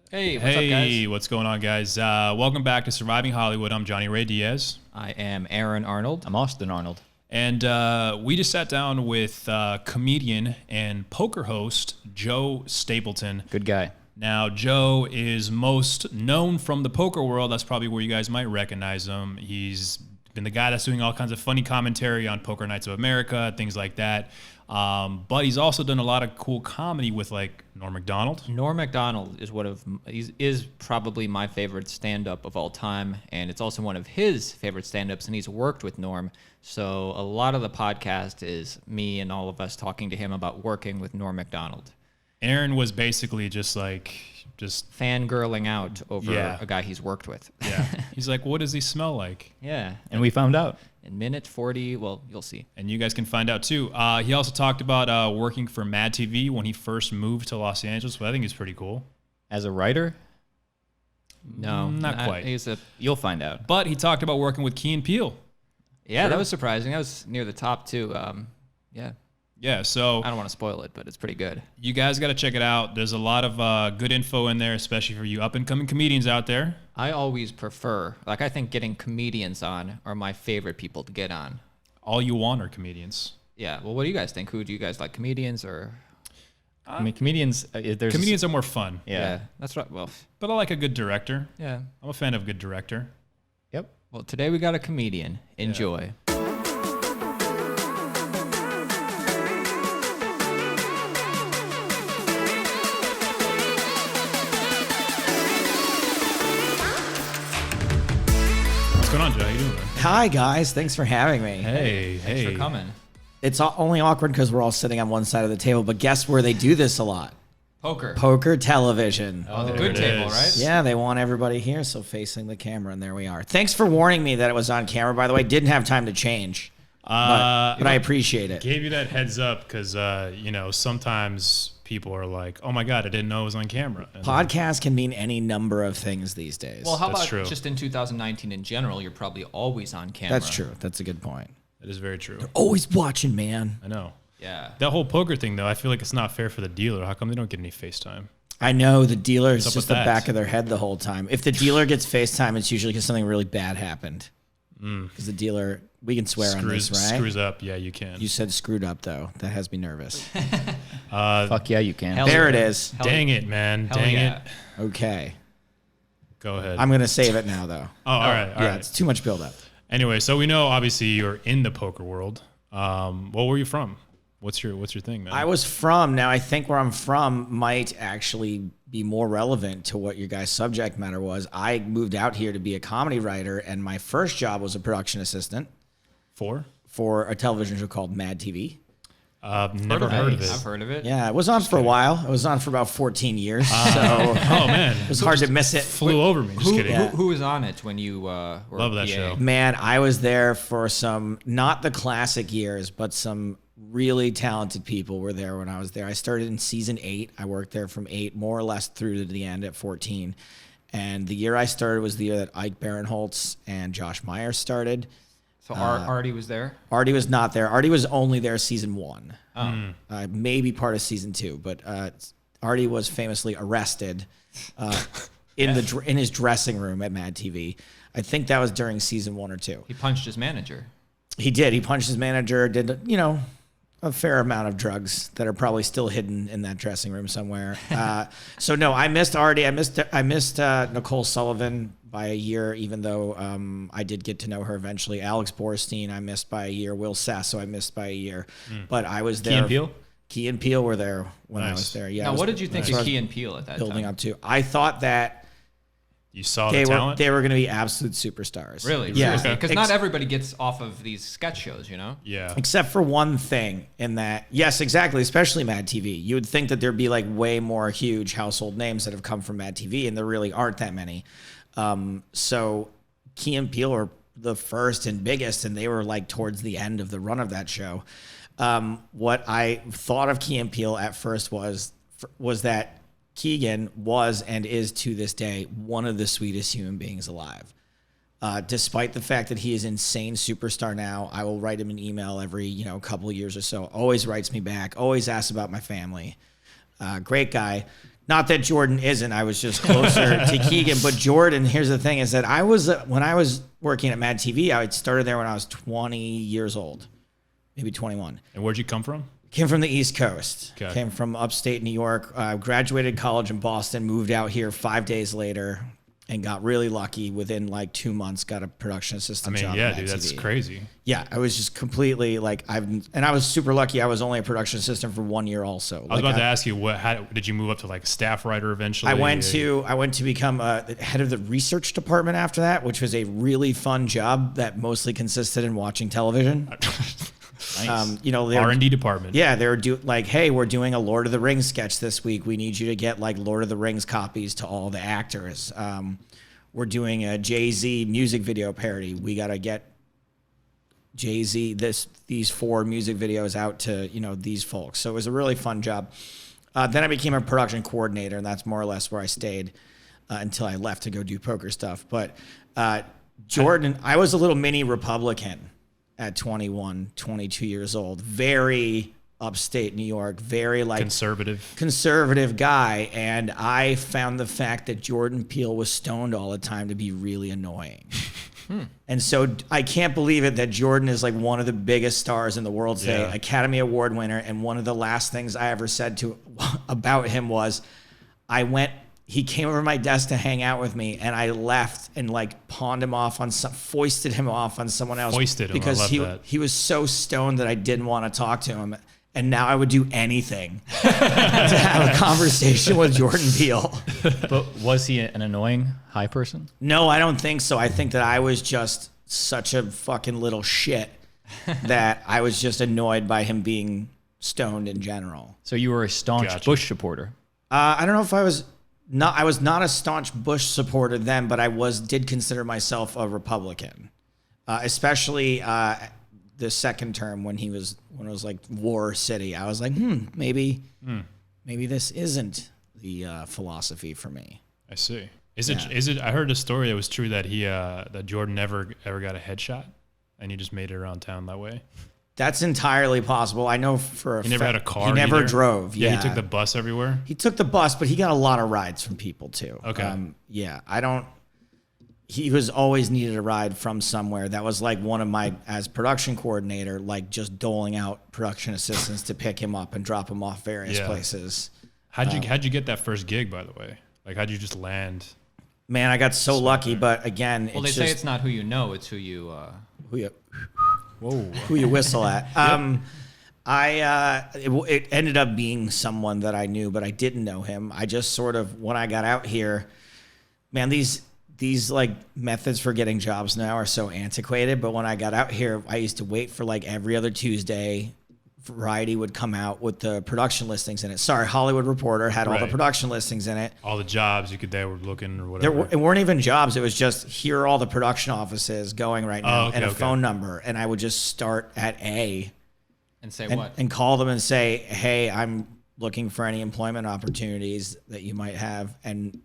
Hey, what's up, guys? Hey, what's going on, guys? Welcome back to Surviving Hollywood. I'm Johnny Ray Diaz. I am Aaron Arnold. I'm Austin Arnold. And we just sat down with comedian and poker host Joe Stapleton. Good guy. Now, Joe is most known from the poker world. That's probably where you guys might recognize him. He's been the guy that's doing all kinds of funny commentary on Poker Nights of America, things like that. But he's also done a lot of cool comedy with like Norm Macdonald. Norm Macdonald is probably my favorite stand-up of all time, and it's also one of his favorite stand-ups, and he's worked with Norm. So a lot of the podcast is me and all of us talking to him about working with Norm Macdonald. Aaron was basically just Fangirling out over a guy he's worked with. Yeah. He's like, what does he smell like? Yeah. And we found out. In minute 40, well, you'll see. And you guys can find out too. He also talked about working for Mad TV when he first moved to Los Angeles, but I think it's pretty cool. As a writer? No, not quite. You'll find out. But he talked about working with Key and Peele. Yeah, Sure. that was surprising. That was near the top too. Yeah, so I don't want to spoil it, but it's pretty good. you guys got to check it out. There's a lot of good info in there, especially for you up-and-coming comedians out there. I always prefer, I think getting comedians on are my favorite people to get on. All you want are comedians. Yeah. Well, what do you guys think? Who do you guys like, comedians or? I mean, comedians, there's... Comedians are more fun. Yeah. That's right. Well, But I like a good director. yeah. I'm a fan of a good director. Yep. Well, today we got a comedian. Enjoy. What's going on, Joe? How you doing, man? Hi, guys. Thanks for having me. Hey, Thanks for coming. It's only awkward because we're all sitting on one side of the table, but guess where they do this a lot? Poker. Poker television. Oh, the There good it table, is. right? Yeah, they want everybody here, so facing the camera, and there we are. Thanks for warning me that it was on camera, by the way. Didn't have time to change, but I appreciate it. Gave you that heads up because, sometimes people are like, oh my God, I didn't know it was on camera. And Podcast can mean any number of things these days. Well, how That's about true. just in 2019 in general? You're probably always on camera. That's true. That's a good point. that is very true. Always watching, man. I know. Yeah. That whole poker thing, though, I feel like it's not fair for the dealer. How come they don't get any FaceTime? I know the dealer is up just with the that? back of their head the whole time. If the dealer gets FaceTime, it's usually because something really bad happened. Because the dealer, we can swear on this, right? Screws up. Yeah, you can. You said screwed up, though. That has me nervous. Fuck yeah, you can. Hell There it yeah. is. Hell- Dang it, man. hell Dang yeah. it. Okay. Go ahead. I'm going to save it now, though. all right. All Yeah, right. it's too much buildup. Anyway, so we know obviously you're in the poker world. What were you from? What's your thing, man? I was from, now I think where I'm from might actually be more relevant to what your guys' subject matter was. I moved out here to be a comedy writer, and my first job was a production assistant for for a television show called Mad TV. never heard of it. I've heard of it. Yeah, it was on for a while. It was on for about 14 years, so Oh man, it was hard to miss it. flew over me. Just kidding. Who was on it when you were Love that PA? show. Man, I was there for some, not the classic years, but some really talented people were there when I was there. I started in season 8. I worked there from 8 more or less through to the end at 14. And the year I started was the year that Ike Barinholtz and Josh Meyer started. So Artie was there? Artie was not there. Artie was only there season 1. Maybe part of season 2, but Artie was famously arrested in his dressing room at Mad TV. I think that was during season 1 or 2. He punched his manager. He did. He punched his manager, did, a fair amount of drugs that are probably still hidden in that dressing room somewhere. So no, I missed Artie. I missed Nicole Sullivan by a year, even though I did get to know her eventually. Alex Borstein, I missed by a year. Will Sasso, I missed by a year. But I was there. Key and Peele? Key and Peele were there when I Nice. was there. Yeah. Now, I was what did you think as far of as Key and Peele at that building time? up to? I thought that You saw they the were talent. going to be absolute superstars. Really? Yeah. Because not everybody gets off of these sketch shows, you know? Yeah. Except for one thing in that, yes, exactly, especially Mad TV. You would think that there'd be like way more huge household names that have come from Mad TV, and there really aren't that many. So Key and Peele were the first and biggest, and they were like towards the end of the run of that show. What I thought of Key and Peele at first was that Keegan was and is to this day one of the sweetest human beings alive. Despite the fact that he is an insane superstar now, I will write him an email every couple of years or so. Always writes me back. Always asks about my family. Great guy. Not that Jordan isn't. I was just closer to Keegan. But Jordan, here's the thing: is that when I was working at Mad TV, I started there when I was 20 years old, maybe 21. And where'd you come from? Came from the East Coast. Okay. Came from upstate New York. Graduated college in Boston. Moved out here 5 days later, and got really lucky. Within like 2 months, got a production assistant job. Yeah, at Mad dude, that's TV. crazy. Yeah, I was just completely like and I was super lucky. I was only a production assistant for 1 year also. I was about to ask you, how did you move up to like staff writer eventually? I went to become the head of the research department after that, which was a really fun job that mostly consisted in watching television. Nice. R&D department. Yeah, they were hey, we're doing a Lord of the Rings sketch this week. We need you to get like Lord of the Rings copies to all the actors. We're doing a Jay-Z music video parody. We got to get Jay-Z these 4 music videos out to, these folks. So it was a really fun job. Then I became a production coordinator, and that's more or less where I stayed until I left to go do poker stuff. But Jordan, I was a little mini Republican at 21, 22 years old. Very upstate New York, very like conservative guy. And I found the fact that Jordan Peele was stoned all the time to be really annoying. And so I can't believe it that Jordan is like one of the biggest stars in the world today, Academy Award winner. And one of the last things I ever said about him was he came over my desk to hang out with me, and I left and like foisted him off on someone else. Because he was so stoned that I didn't want to talk to him. And now I would do anything to have a conversation with Jordan Peele. But was he an annoying high person? No, I don't think so. I think that I was just such a fucking little shit that I was just annoyed by him being stoned in general. So you were a staunch Bush supporter. I don't know if I was not a staunch Bush supporter then, but I did consider myself a Republican, especially the second term when it was like War City. I was like, maybe this isn't the philosophy for me. I see. Is it? I heard a story that was true that that Jordan never ever got a headshot, and he just made it around town that way. That's entirely possible. I know for a He never had a car. He never either? drove. Yeah, he took the bus everywhere. He took the bus, but he got a lot of rides from people too. Okay. He was always needed a ride from somewhere. That was like one of my, as production coordinator, like just doling out production assistants to pick him up and drop him off various places. How'd you get that first gig, by the way? Like, how'd you just land? Man, I got so lucky, but again, well, they say it's not who you know, it's who you whistle at. It ended up being someone that I knew, but I didn't know him. I just sort of, when I got out here, man, these like methods for getting jobs now are so antiquated. But when I got out here, I used to wait for like every other Tuesday. Variety would come out with the production listings in it. Sorry, Hollywood Reporter had all the production listings in it. All the jobs they were looking or whatever. It weren't even jobs. It was just, here are all the production offices going right now and a phone number. And I would just start at A. And say what? And call them and say, hey, I'm looking for any employment opportunities that you might have. And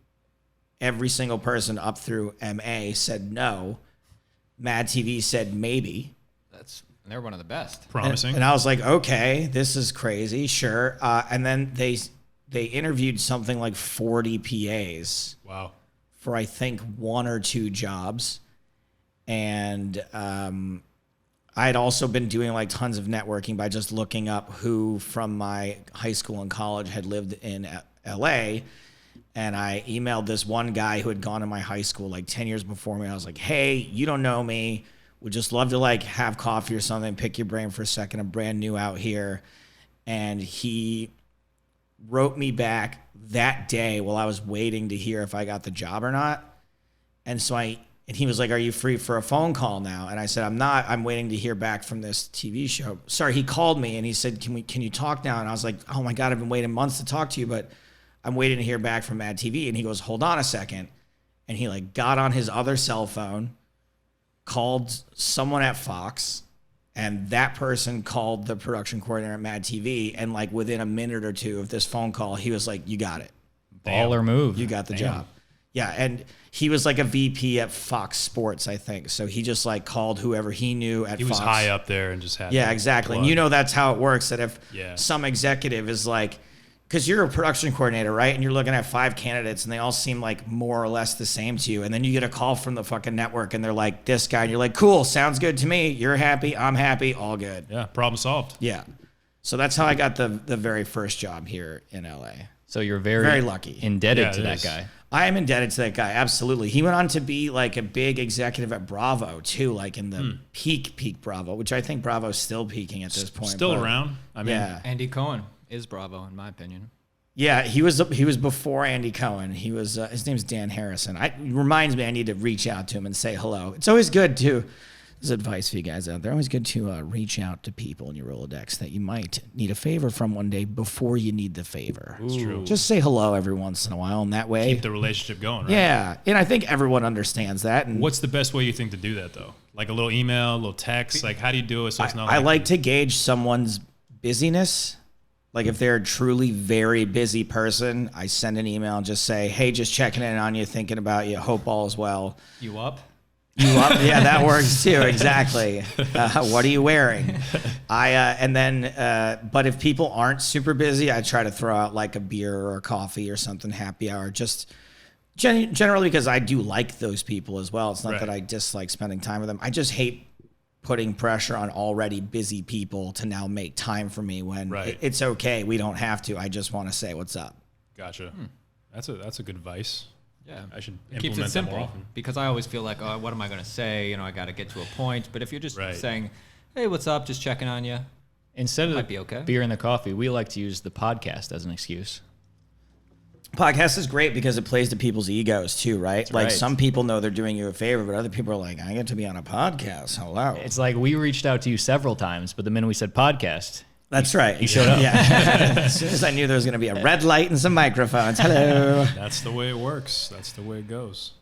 every single person up through MA said no. Mad TV said maybe. They're one of the best. Promising. And I was like, okay, this is crazy, sure. And then they interviewed something like 40 PAs. Wow. For I think 1 or 2 jobs. And I had also been doing like tons of networking by just looking up who from my high school and college had lived in LA. And I emailed this one guy who had gone to my high school like 10 years before me. I was like, hey, you don't know me. Would just love to like have coffee or something, pick your brain for a second. I'm brand new out here. And he wrote me back that day while I was waiting to hear if I got the job or not. And so he was like, are you free for a phone call now? And I said, I'm not. I'm waiting to hear back from this TV show. Sorry, he called me and he said, can you talk now? And I was like, oh my God, I've been waiting months to talk to you, but I'm waiting to hear back from Mad TV. And he goes, hold on a second. And he like got on his other cell phone, called someone at Fox, and that person called the production coordinator at Mad TV. And like within a minute or two of this phone call, he was like, you got it. Baller move. You got the job. Yeah. And he was like a VP at Fox Sports, I think. So he just like called whoever he knew at Fox. He was high up there and just had. Yeah, exactly. And you know, that's how it works. That if some executive is like because you're a production coordinator, right? And you're looking at 5 candidates and they all seem like more or less the same to you. And then you get a call from the fucking network and they're like, this guy, and you're like, cool, sounds good to me. You're happy, I'm happy, all good. Yeah, problem solved. Yeah. So that's how I got the very first job here in LA. So you're very, Very lucky. indebted to that guy. I am indebted to that guy, absolutely. He went on to be like a big executive at Bravo too, like in the peak Bravo, which I think Bravo's still peaking at this point. Still around. I mean, Yeah. Andy Cohen is Bravo, in my opinion. Yeah, he was before Andy Cohen. He was his name's Dan Harrison. It reminds me I need to reach out to him and say hello. It's always good to. This is advice for you guys out there. Always good to reach out to people in your Rolodex that you might need a favor from one day before you need the favor. It's true. Just say hello every once in a while, and that way Keep the relationship going, right? Yeah, and I think everyone understands that. And What's the best way you think to do that, though? Like a little email, a little text? Like, how do you do it so it's not I like to gauge someone's busyness. Like if they're a truly very busy person, I send an email and just say, hey, just checking in on you, thinking about you, hope all is well. You up? You up? Yeah, that works too. Exactly. What are you wearing? But if people aren't super busy, I try to throw out like a beer or a coffee or something, happy hour, just generally because I do like those people as well. It's not that I dislike spending time with them. I just hate putting pressure on already busy people to now make time for me when it's okay. We don't have to. I just want to say what's up. Gotcha. That's a good advice. Yeah, I should it keeps it implement that more simple often. because I always feel like, oh, what am I going to say? You know, I got to get to a point. But if you're just saying, hey, what's up? Just checking on you. Instead of might be okay. beer and the coffee, we like to use the podcast as an excuse. Podcast is great because it plays to people's egos too, right? That's like right. some people know they're doing you a favor, but other people are like, I get to be on a podcast. Hello. It's like we reached out to you several times, but the minute we said podcast, That's right. you showed up. Yeah. As soon as I knew there was going to be a red light and some microphones. Hello. That's the way it works. That's the way it goes.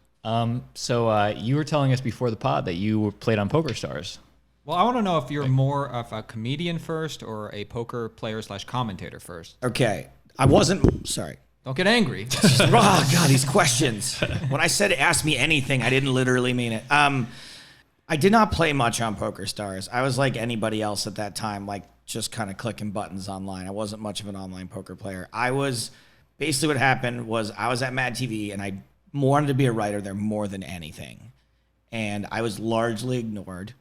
So you were telling us before the pod that you played on Poker Stars. Well, I want to know if you're more of a comedian first or a poker player / commentator first. Okay. I wasn't, sorry. Don't get angry. Oh, God, these questions. When I said ask me anything, I didn't literally mean it. I did not play much on Poker Stars. I was like anybody else at that time, like just kind of clicking buttons online. I wasn't much of an online poker player. Basically what happened was I was at Mad TV and I wanted to be a writer there more than anything. And I was largely ignored.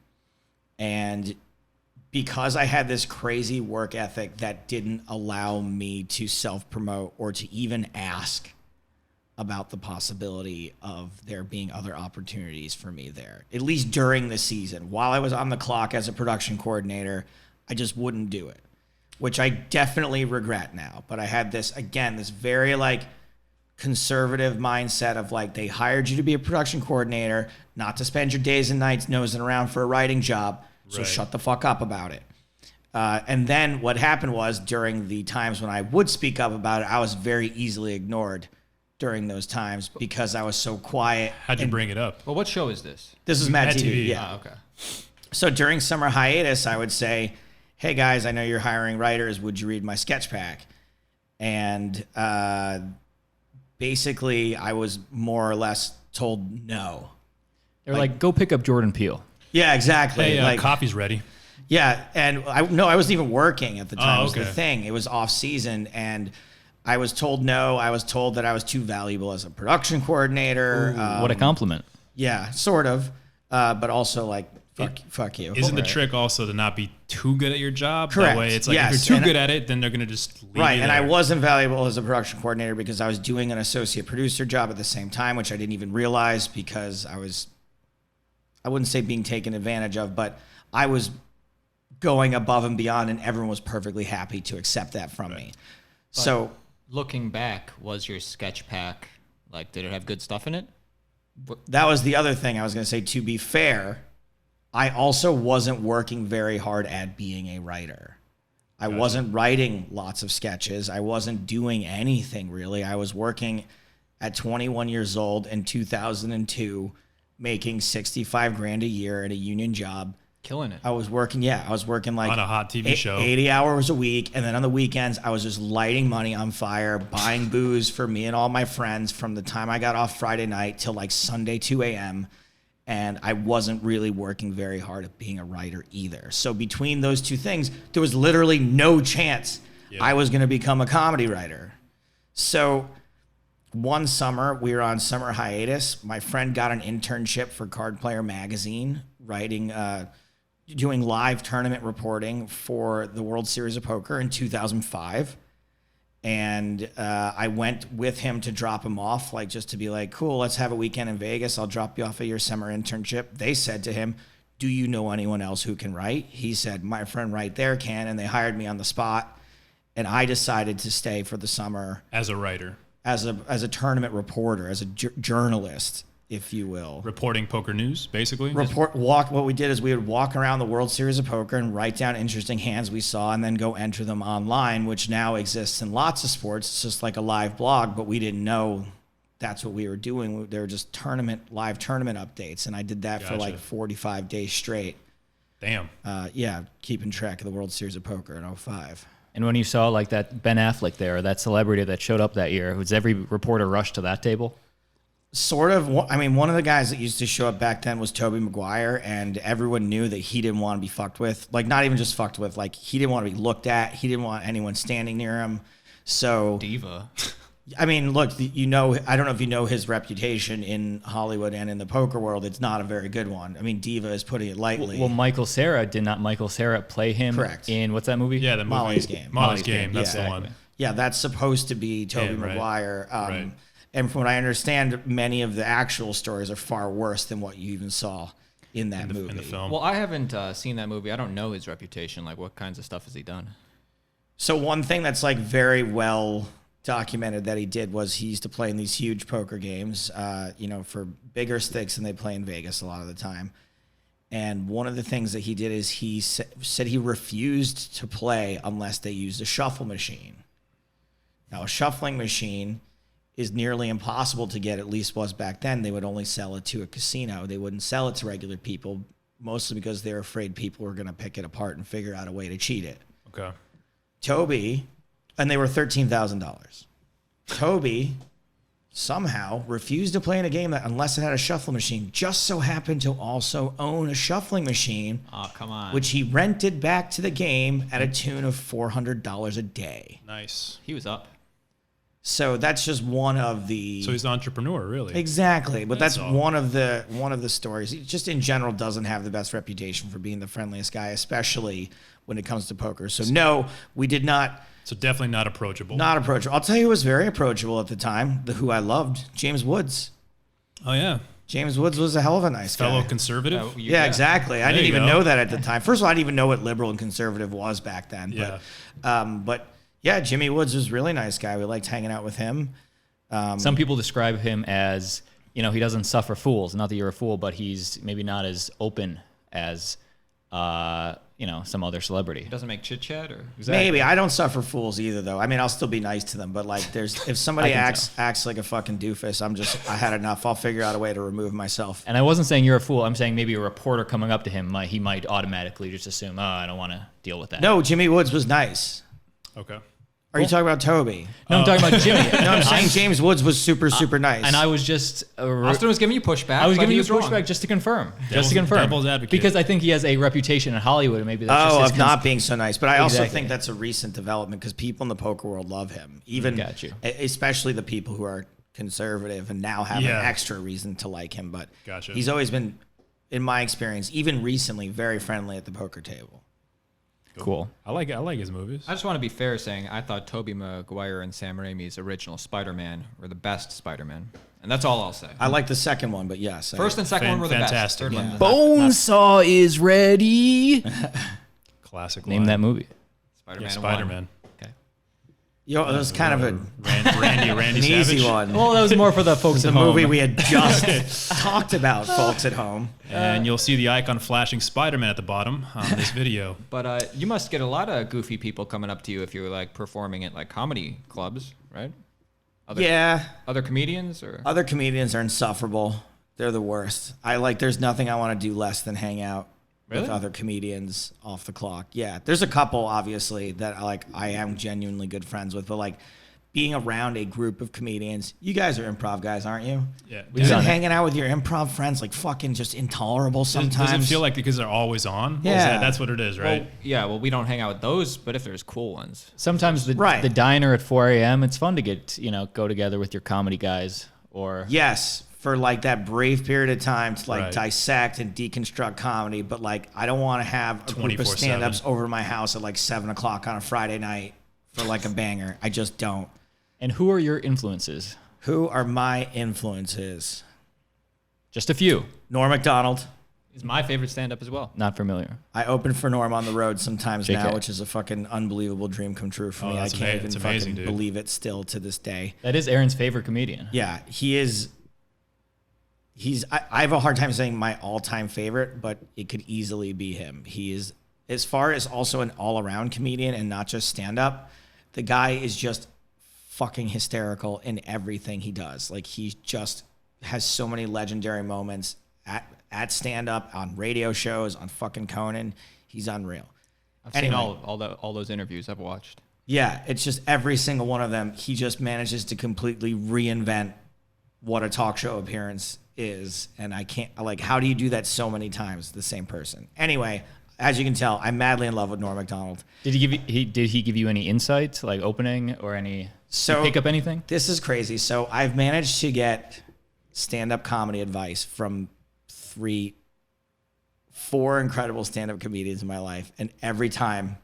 And because I had this crazy work ethic that didn't allow me to self-promote or to even ask about the possibility of there being other opportunities for me there, at least during the season. While I was on the clock as a production coordinator, I just wouldn't do it, which I definitely regret now. But I had this very like conservative mindset of like, they hired you to be a production coordinator, not to spend your days and nights nosing around for a writing job. So shut the fuck up about it. And then what happened was during the times when I would speak up about it, I was very easily ignored during those times because I was so quiet. How'd you bring it up? Well, what show is this? This is Mad TV. Yeah. Oh, okay. So during summer hiatus, I would say, hey guys, I know you're hiring writers. Would you read my sketch pack? And basically I was more or less told no. They're like, go pick up Jordan Peele. Yeah, exactly. Hey, like, coffee's ready. yeah, and I wasn't even working at the time. Oh, Was the okay. thing. It was off season, and I was told no. I was told that I was too valuable as a production coordinator. What a compliment. Yeah, sort of, but also like fuck you. Isn't the trick also to not be too good at your job? Correct. That way it's like Yes, if you're and too good at it, then they're going to just leave Right, you and I there. wasn't valuable as a production coordinator because I was doing an associate producer job at the same time, which I didn't even realize because I wouldn't say being taken advantage of, but I was going above and beyond, and everyone was perfectly happy to accept that from me. So Looking back, was your sketch pack, like, did it have good stuff in it? that was the other thing I was going to say. To be fair, I also wasn't working very hard at being a writer. I wasn't writing lots of sketches. I wasn't doing anything really. I was working at 21 years old in 2002, making 65 grand a year at a union job. Killing it. I was working like On a hot TV show. 80 hours a week. And then on the weekends, I was just lighting money on fire, buying booze for me and all my friends from the time I got off Friday night till like Sunday, 2 a.m. And I wasn't really working very hard at being a writer either. So between those two things, there was literally no chance I was going to become a comedy writer. So one summer, we were on summer hiatus. My friend got an internship for Card Player Magazine, writing, doing live tournament reporting for the World Series of Poker in 2005. And I went with him to drop him off, like just to be like, cool, let's have a weekend in Vegas. I'll drop you off at your summer internship. They said to him, do you know anyone else who can write? He said, my friend right there can. And they hired me on the spot. And I decided to stay for the summer. As a writer. As a tournament reporter, as a journalist, if you will. Reporting poker news, basically? What we did is we would walk around the World Series of Poker and write down interesting hands we saw and then go enter them online, which now exists in lots of sports. It's just like a live blog, but we didn't know that's what we were doing. They were just live tournament updates, and I did that for like 45 days straight. Damn. Keeping track of the World Series of Poker in 2005. And when you saw like that Ben Affleck there, or that celebrity that showed up that year, was every reporter rushed to that table? Sort of. I mean, one of the guys that used to show up back then was Tobey Maguire, and everyone knew that he didn't want to be fucked with. Like, not even just fucked with, like, he didn't want to be looked at. He didn't want anyone standing near him. So, Diva. I mean, look, I don't know if you know his reputation in Hollywood and in the poker world. It's not a very good one. I mean, Diva is putting it lightly. Well, Michael Cera, did not Michael Cera play him Correct. in, what's that movie? Yeah, the movie. Molly's Game. Molly's Game, that's Yeah. the one. Yeah, that's supposed to be Tobey right. Maguire. Right. And from what I understand, many of the actual stories are far worse than what you even saw in that movie. In the film. Well, I haven't seen that movie. I don't know his reputation. Like, what kinds of stuff has he done? So one thing that's like very well documented that he did was he used to play in these huge poker games, for bigger stakes than they play in Vegas a lot of the time. And one of the things that he did is he said he refused to play unless they used a shuffle machine. Now, a shuffling machine is nearly impossible to get, at least was back then. They would only sell it to a casino. They wouldn't sell it to regular people, mostly because they're afraid people were going to pick it apart and figure out a way to cheat it. Okay. Toby, and they were $13,000. Toby somehow refused to play in a game that, unless it had a shuffle machine, just so happened to also own a shuffling machine. Oh, come on. Which he rented back to the game at a tune of $400 a day. Nice. He was up. So that's just one of the. So he's an entrepreneur, really. Exactly, but that's all. one of the stories. He just in general doesn't have the best reputation for being the friendliest guy, especially when it comes to poker. So no, we did not. So definitely not approachable. Not approachable. I'll tell you who was very approachable at the time, who I loved, James Woods. Oh, yeah. James Woods was a hell of a nice Fellow guy. conservative. Yeah, exactly. I didn't you even go. know that at the time. First of all, I didn't even know what liberal and conservative was back then. Yeah. But yeah, Jimmy Woods was a really nice guy. We liked hanging out with him. Some people describe him as, he doesn't suffer fools. Not that you're a fool, but he's maybe not as open as, some other celebrity. He doesn't make chit chat or. Maybe. I don't suffer fools either, though. I mean, I'll still be nice to them, but like, if somebody acts like a fucking doofus, I had enough. I'll figure out a way to remove myself. And I wasn't saying you're a fool. I'm saying maybe a reporter coming up to him, he might automatically just assume, I don't want to deal with that. No, Jimmy Woods was nice. Okay. Are you talking about Toby? No, I'm talking about Jimmy. No, I'm saying James Woods was super nice. And I was just... Austin was giving you pushback. I was but giving he you was wrong. pushback just to confirm. Devil's advocate. Because I think he has a reputation in Hollywood, and maybe that's just his of not being so nice. But I also Exactly. think that's a recent development because people in the poker world love him. Even, Got you. especially the people who are conservative and now have an extra reason to like him. But Gotcha. he's always been, in my experience, even recently, very friendly at the poker table. Cool. I like his movies. I just want to be fair saying I thought Tobey Maguire and Sam Raimi's original Spider-Man were the best Spider-Man. And that's all I'll say. I like the second one, but yes. First and second one were the best. Fantastic. Third one, Yeah. Bonesaw is ready. Classic Name line. that movie. Spider-Man. Yeah, Spider-Man. 1. Okay. It was kind of Randy an Savage. easy one. Well, that was more for the folks The at home. movie we had just talked about, folks at home. And you'll see the icon flashing Spider-Man at the bottom on this video. But you must get a lot of goofy people coming up to you if you're like performing at like comedy clubs, right? Other comedians or Other comedians are insufferable. They're the worst. There's nothing I want to do less than hang out with Really? other comedians off the clock. Yeah, there's a couple obviously that I am genuinely good friends with, but like being around a group of comedians. You guys are improv guys, aren't you? Yeah. Isn't hanging out with your improv friends like fucking just intolerable sometimes? Does it feel like because they're always on? Yeah. That's what it is, right? Well, we don't hang out with those, but if there's cool ones. Sometimes the diner at 4 a.m., it's fun to get, go together with your comedy guys or... Yes, for like that brave period of time to like Right. dissect and deconstruct comedy. But like, I don't want to have a group of 24/7. stand-ups over to my house at like 7 o'clock on a Friday night for like a banger. I just don't. And who are your influences? Who are my influences? Just a few. Norm Macdonald. He's my favorite stand-up as well. Not familiar. I open for Norm on the road sometimes JK. now, which is a fucking unbelievable dream come true for me. I that's can't even it's fucking amazing, dude. believe it still to this day. That is Aaron's favorite comedian. Yeah, he is. I have a hard time saying my all-time favorite, but it could easily be him. He is, as far as also an all-around comedian and not just stand-up, the guy is just fucking hysterical in everything he does. Like, he just has so many legendary moments at stand-up, on radio shows, on fucking Conan. He's unreal. I've seen all those interviews I've watched. Yeah, it's just every single one of them. He just manages to completely reinvent what a talk show appearance is. And I can't, like, how do you do that so many times, the same person? Anyway, as you can tell, I'm madly in love with Norm Macdonald. Did he give you any insights, like opening or any... So Did you pick up anything? This is crazy. So I've managed to get stand-up comedy advice from 4 incredible stand-up comedians in my life, and every time,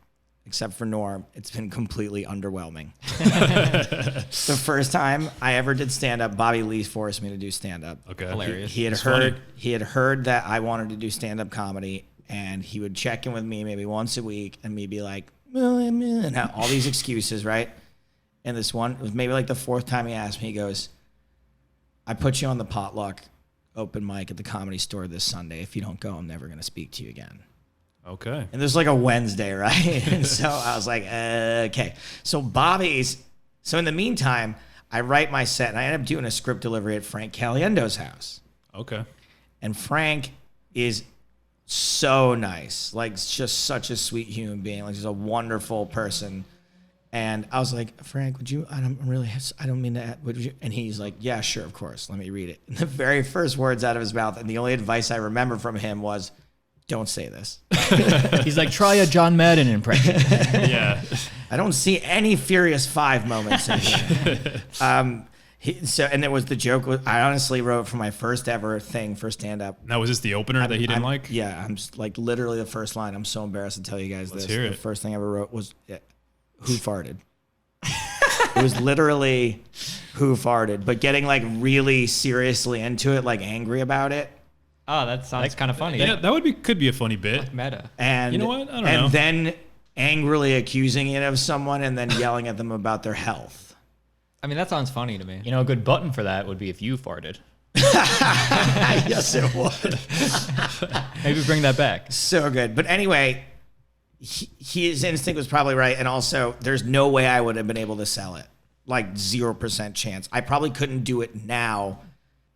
except for Norm, it's been completely underwhelming. The first time I ever did stand-up, Bobby Lee forced me to do stand-up. Okay. Hilarious. He had heard that I wanted to do stand-up comedy, and he would check in with me maybe once a week, and me be like, and have all these excuses, right? And this one, it was maybe like the 4th time he asked me, he goes, I put you on the potluck open mic at the Comedy Store this Sunday. If you don't go, I'm never going to speak to you again. Okay. And there's like a Wednesday, right? And so I was like, okay. So in the meantime, I write my set, and I end up doing a script delivery at Frank Caliendo's house. Okay. And Frank is so nice, like just such a sweet human being, like just a wonderful person. And I was like, Frank, I don't mean to, would you? And he's like, yeah, sure, of course. Let me read it. And the very first words out of his mouth, and the only advice I remember from him was, don't say this. He's like, try a John Madden impression. Yeah. I don't see any Furious 5 moments in here. And it was the joke. I honestly wrote for my first ever thing for stand-up. Now, was this the opener that he didn't like? Yeah, I'm just, like literally the first line. I'm so embarrassed to tell you guys Let's this. hear The it. first thing I ever wrote was, who farted? It was literally who farted, but getting like really seriously into it, like angry about it. Oh, that sounds kind of funny. Yeah, that could be a funny bit. Meta. And You know what? I don't know. And then angrily accusing it of someone and then yelling at them about their health. I mean, that sounds funny to me. A good button for that would be if you farted. Yes, it would. Maybe bring that back. So good. But anyway, his instinct was probably right. And also, there's no way I would have been able to sell it. Like 0% chance. I probably couldn't do it now,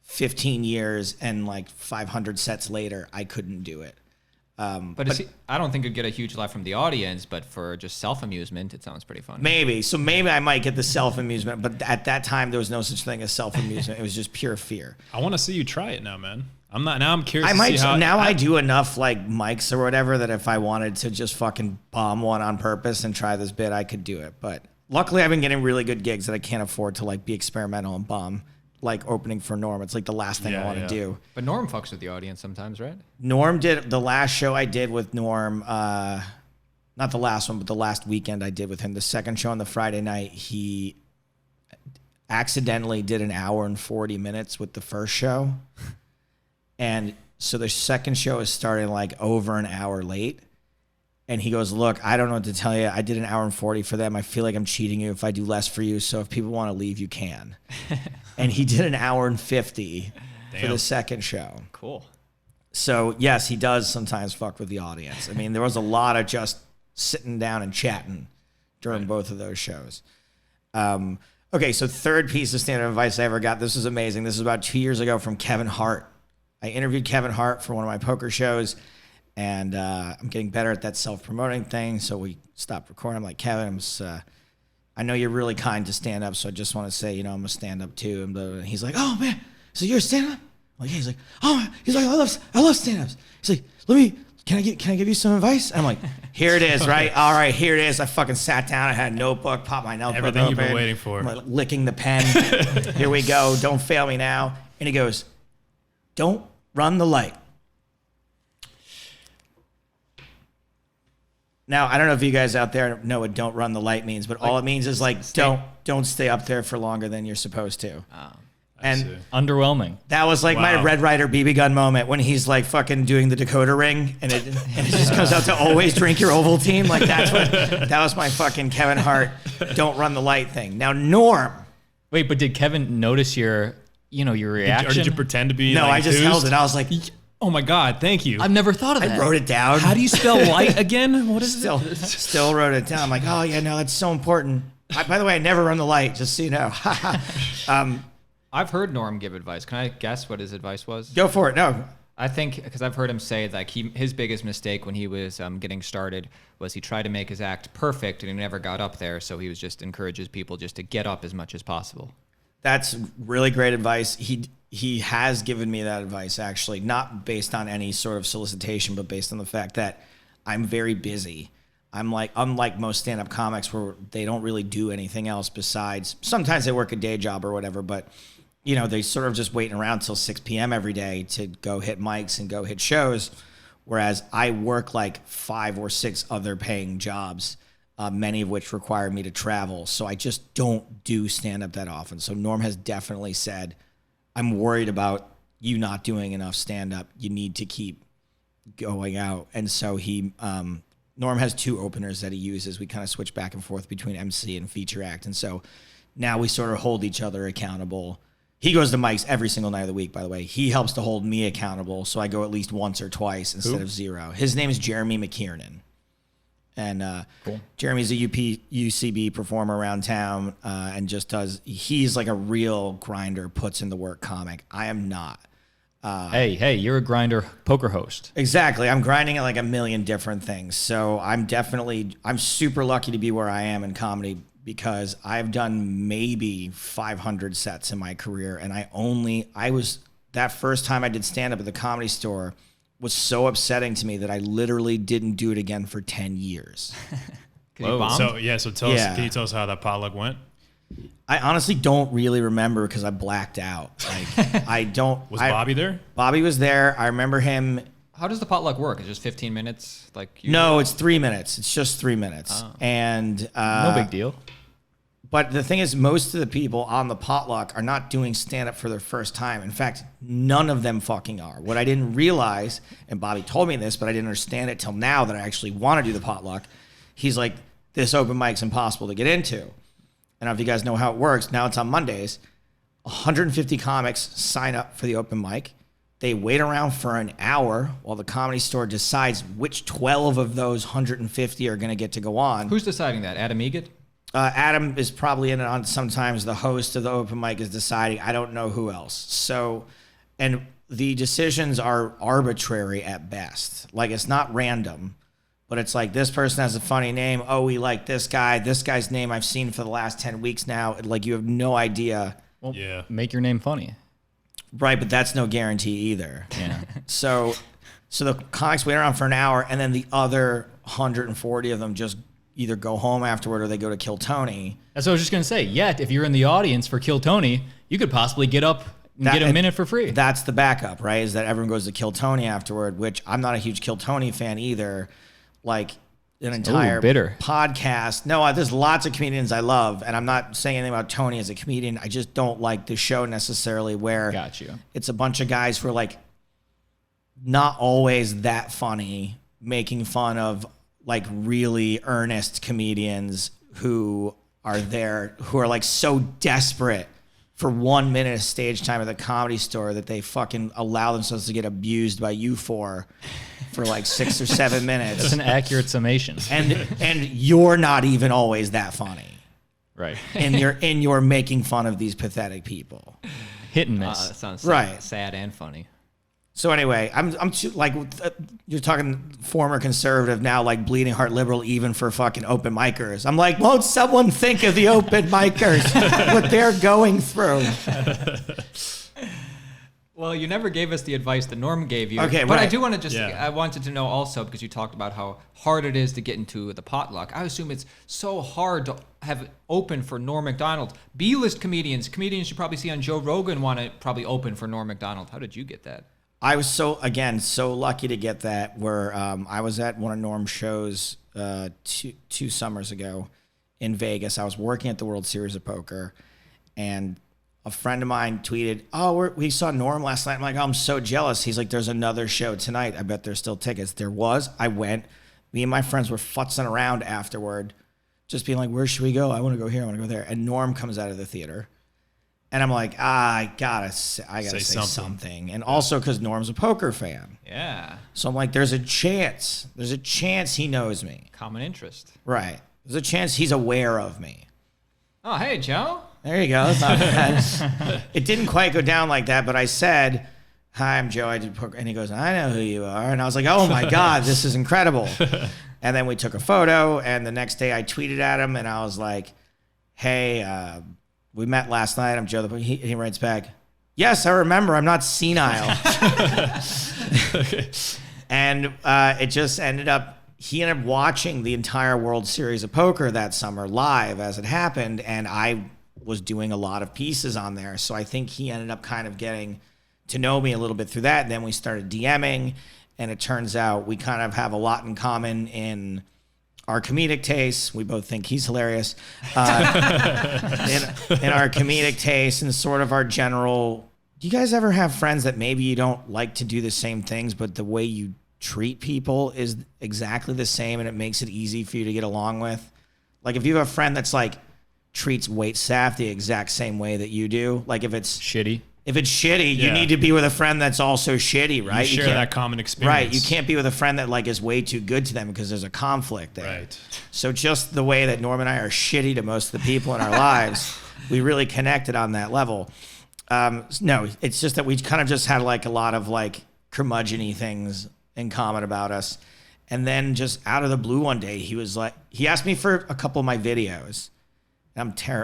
15 years and like 500 sets later. I couldn't do it. But I don't think it'd get a huge laugh from the audience, but for just self-amusement, it sounds pretty funny. Maybe. So maybe I might get the self-amusement. But at that time, there was no such thing as self-amusement. It was just pure fear. I want to see you try it now, man. I'm curious I to might see how I do enough like mics or whatever that if I wanted to just fucking bomb one on purpose and try this bit, I could do it. But luckily I've been getting really good gigs that I can't afford to like be experimental and bomb, like opening for Norm. It's like the last thing I want to do. But Norm fucks with the audience sometimes, right? Norm did the last show I did with Norm, not the last one, but the last weekend I did with him. The second show on the Friday night, he accidentally did an hour and 40 minutes with the first show. And so the second show is starting like over an hour late. And he goes, look, I don't know what to tell you. I did an hour and 40 for them. I feel like I'm cheating you if I do less for you. So if people want to leave, you can. And he did an hour and 50 for the second show. Cool. So yes, he does sometimes fuck with the audience. I mean, there was a lot of just sitting down and chatting during both of those shows. Okay, so third piece of stand-up advice I ever got. This was amazing. This was about 2 years ago from Kevin Hart. I interviewed Kevin Hart for one of my poker shows, and I'm getting better at that self-promoting thing. So we stopped recording. I'm like, Kevin, I know you're really kind to stand up, so I just want to say, I'm a stand up too. And he's like, oh man, so you're a stand up? Like, yeah. He's like, oh, he's like, I love stand ups. He's like, can I give you some advice? I'm like, here it is, right? All right, here it is. I fucking sat down. I had a notebook, popped my notebook Everything open. you've been waiting for. I'm like licking the pen. Here we go. Don't fail me now. And he goes, don't run the light. Now, I don't know if you guys out there know what "don't run the light" means, but all it means is like don't stay up there for longer than you're supposed to. And underwhelming. that was like my Red Ryder BB gun moment when he's like fucking doing the Dakota ring and it just comes out to always drink your Ovaltine. Like that was my fucking Kevin Hart "don't run the light" thing. Now Norm. Wait, but did Kevin notice your reaction? Or did you pretend to be? No, like, I just held it. I was like, oh my God, thank you. I've never thought of that. I wrote it down. How do you spell light again? What is it? Still wrote it down. I'm like, oh yeah, no, that's so important. By the way, I never run the light, just so you know. I've heard Norm give advice. Can I guess what his advice was? Go for it. No. I think because I've heard him say like his biggest mistake when he was getting started was he tried to make his act perfect and he never got up there. So he was just encourages people just to get up as much as possible. That's really great advice. He has given me that advice, actually, not based on any sort of solicitation, but based on the fact that I'm very busy. I'm like, unlike most stand-up comics where they don't really do anything else besides, sometimes they work a day job or whatever, but they sort of just waiting around till 6 p.m. every day to go hit mics and go hit shows. Whereas I work like 5 or 6 other paying jobs, many of which require me to travel. So I just don't do stand-up that often. So Norm has definitely said, I'm worried about you not doing enough stand-up. You need to keep going out. And so Norm has 2 openers that he uses. We kind of switch back and forth between MC and feature act. And so now we sort of hold each other accountable. He goes to mics every single night of the week, by the way. He helps to hold me accountable, so I go at least once or twice instead of 0. His name is Jeremy McKiernan. And cool. Jeremy's a UCB performer around town and he's like a real grinder, puts in the work comic. I am not. Hey, you're a grinder poker host. Exactly. I'm grinding at like a million different things. So I'm super lucky to be where I am in comedy because I've done maybe 500 sets in my career. And that first time I did stand up at the Comedy Store was so upsetting to me that I literally didn't do it again for 10 years. So tell us, can you tell us how that potluck went? I honestly don't really remember because I blacked out. Like I don't. Was Bobby there? Bobby was there. I remember him. How does the potluck work? It's just 15 minutes? No, it's 3 minutes. It's just 3 minutes. Oh. And no big deal. But the thing is, most of the people on the potluck are not doing stand-up for their first time. In fact, none of them fucking are. What I didn't realize, and Bobby told me this, but I didn't understand it till now that I actually want to do the potluck. He's like, this open mic's impossible to get into. I don't know if you guys know how it works. Now it's on Mondays. 150 comics sign up for the open mic. They wait around for an hour while the Comedy Store decides which 12 of those 150 are going to get to go on. Who's deciding that? Adam Egan? Adam is probably in it on sometimes. The host of the open mic is deciding. I don't know who else. So, and the decisions are arbitrary at best. Like it's not random, but it's like this person has a funny name. Oh, we like this guy. This guy's name I've seen for the last 10 weeks now. Like you have no idea. Well, make your name funny. Right, but that's no guarantee either. Yeah. So the comics wait around for an hour, and then the other 140 of them just either go home afterward or they go to Kill Tony. That's what I was just going to say. Yet, if you're in the audience for Kill Tony, you could possibly get up and get a minute for free. That's the backup, right? Is that everyone goes to Kill Tony afterward, which I'm not a huge Kill Tony fan either. Like an entire podcast. No, there's lots of comedians I love, and I'm not saying anything about Tony as a comedian. I just don't like the show necessarily where it's a bunch of guys who are like not always that funny, making fun of like really earnest comedians who are there, who are like so desperate for 1 minute of stage time at the Comedy Store that they fucking allow themselves to get abused by you for like 6 or 7 minutes. That's an accurate summation. And you're not even always that funny. Right. And you're making fun of these pathetic people. Hit and miss. That sounds right. sad and funny. So anyway, I'm too, like, you're talking former conservative, now like bleeding heart liberal, even for fucking open micers. I'm like, won't someone think of the open micers, what they're going through? Well, you never gave us the advice that Norm gave you. Okay, but right. I do want to just, Yeah. I wanted to know also, because you talked about how hard it is to get into the potluck. I assume it's so hard to have it open for Norm Macdonald. B-list comedians you probably see on Joe Rogan want to probably open for Norm Macdonald. How did you get that? I was so lucky to get that, where I was at one of Norm's shows two summers ago in Vegas. I was working at the World Series of Poker, and a friend of mine tweeted, "Oh, we saw Norm last night." I'm like, "Oh, I'm so jealous." He's like, "There's another show tonight. I bet there's still tickets." There was. I went. Me and my friends were futzing around afterward, just being like, "Where should we go? I want to go here. I want to go there." And Norm comes out of the theater. And I'm like, I gotta say something. And also because Norm's a poker fan. Yeah. So I'm like, there's a chance he knows me. Common interest. Right. There's a chance he's aware of me. Oh, hey, Joe. There you go. That's not bad. It didn't quite go down like that, but I said, "Hi, I'm Joe. I did poker." And he goes, "I know who you are." And I was like, "Oh my God, this is incredible." And then we took a photo, and the next day I tweeted at him, and I was like, "Hey, we met last night. I'm Joe." He writes back, "Yes, I remember. I'm not senile." And it just ended up, he ended up watching the entire World Series of Poker that summer live as it happened. And I was doing a lot of pieces on there. So I think he ended up kind of getting to know me a little bit through that. And then we started DMing. And it turns out we kind of have a lot in common in our comedic tastes. We both think he's hilarious. In our comedic tastes and sort of our general. Do you guys ever have friends that maybe you don't like to do the same things, but the way you treat people is exactly the same and it makes it easy for you to get along with? Like if you have a friend that's like treats wait staff the exact same way that you do, like if it's Shitty. you need to be with a friend that's also shitty, right? You share that common experience. Right. You can't be with a friend that like is way too good to them because there's a conflict there. Right. So just the way that Norm and I are shitty to most of the people in our lives, we really connected on that level. No, it's just that we kind of just had like a lot of like curmudgeon-y things in common about us. And then just out of the blue one day, he was like, he asked me for a couple of my videos.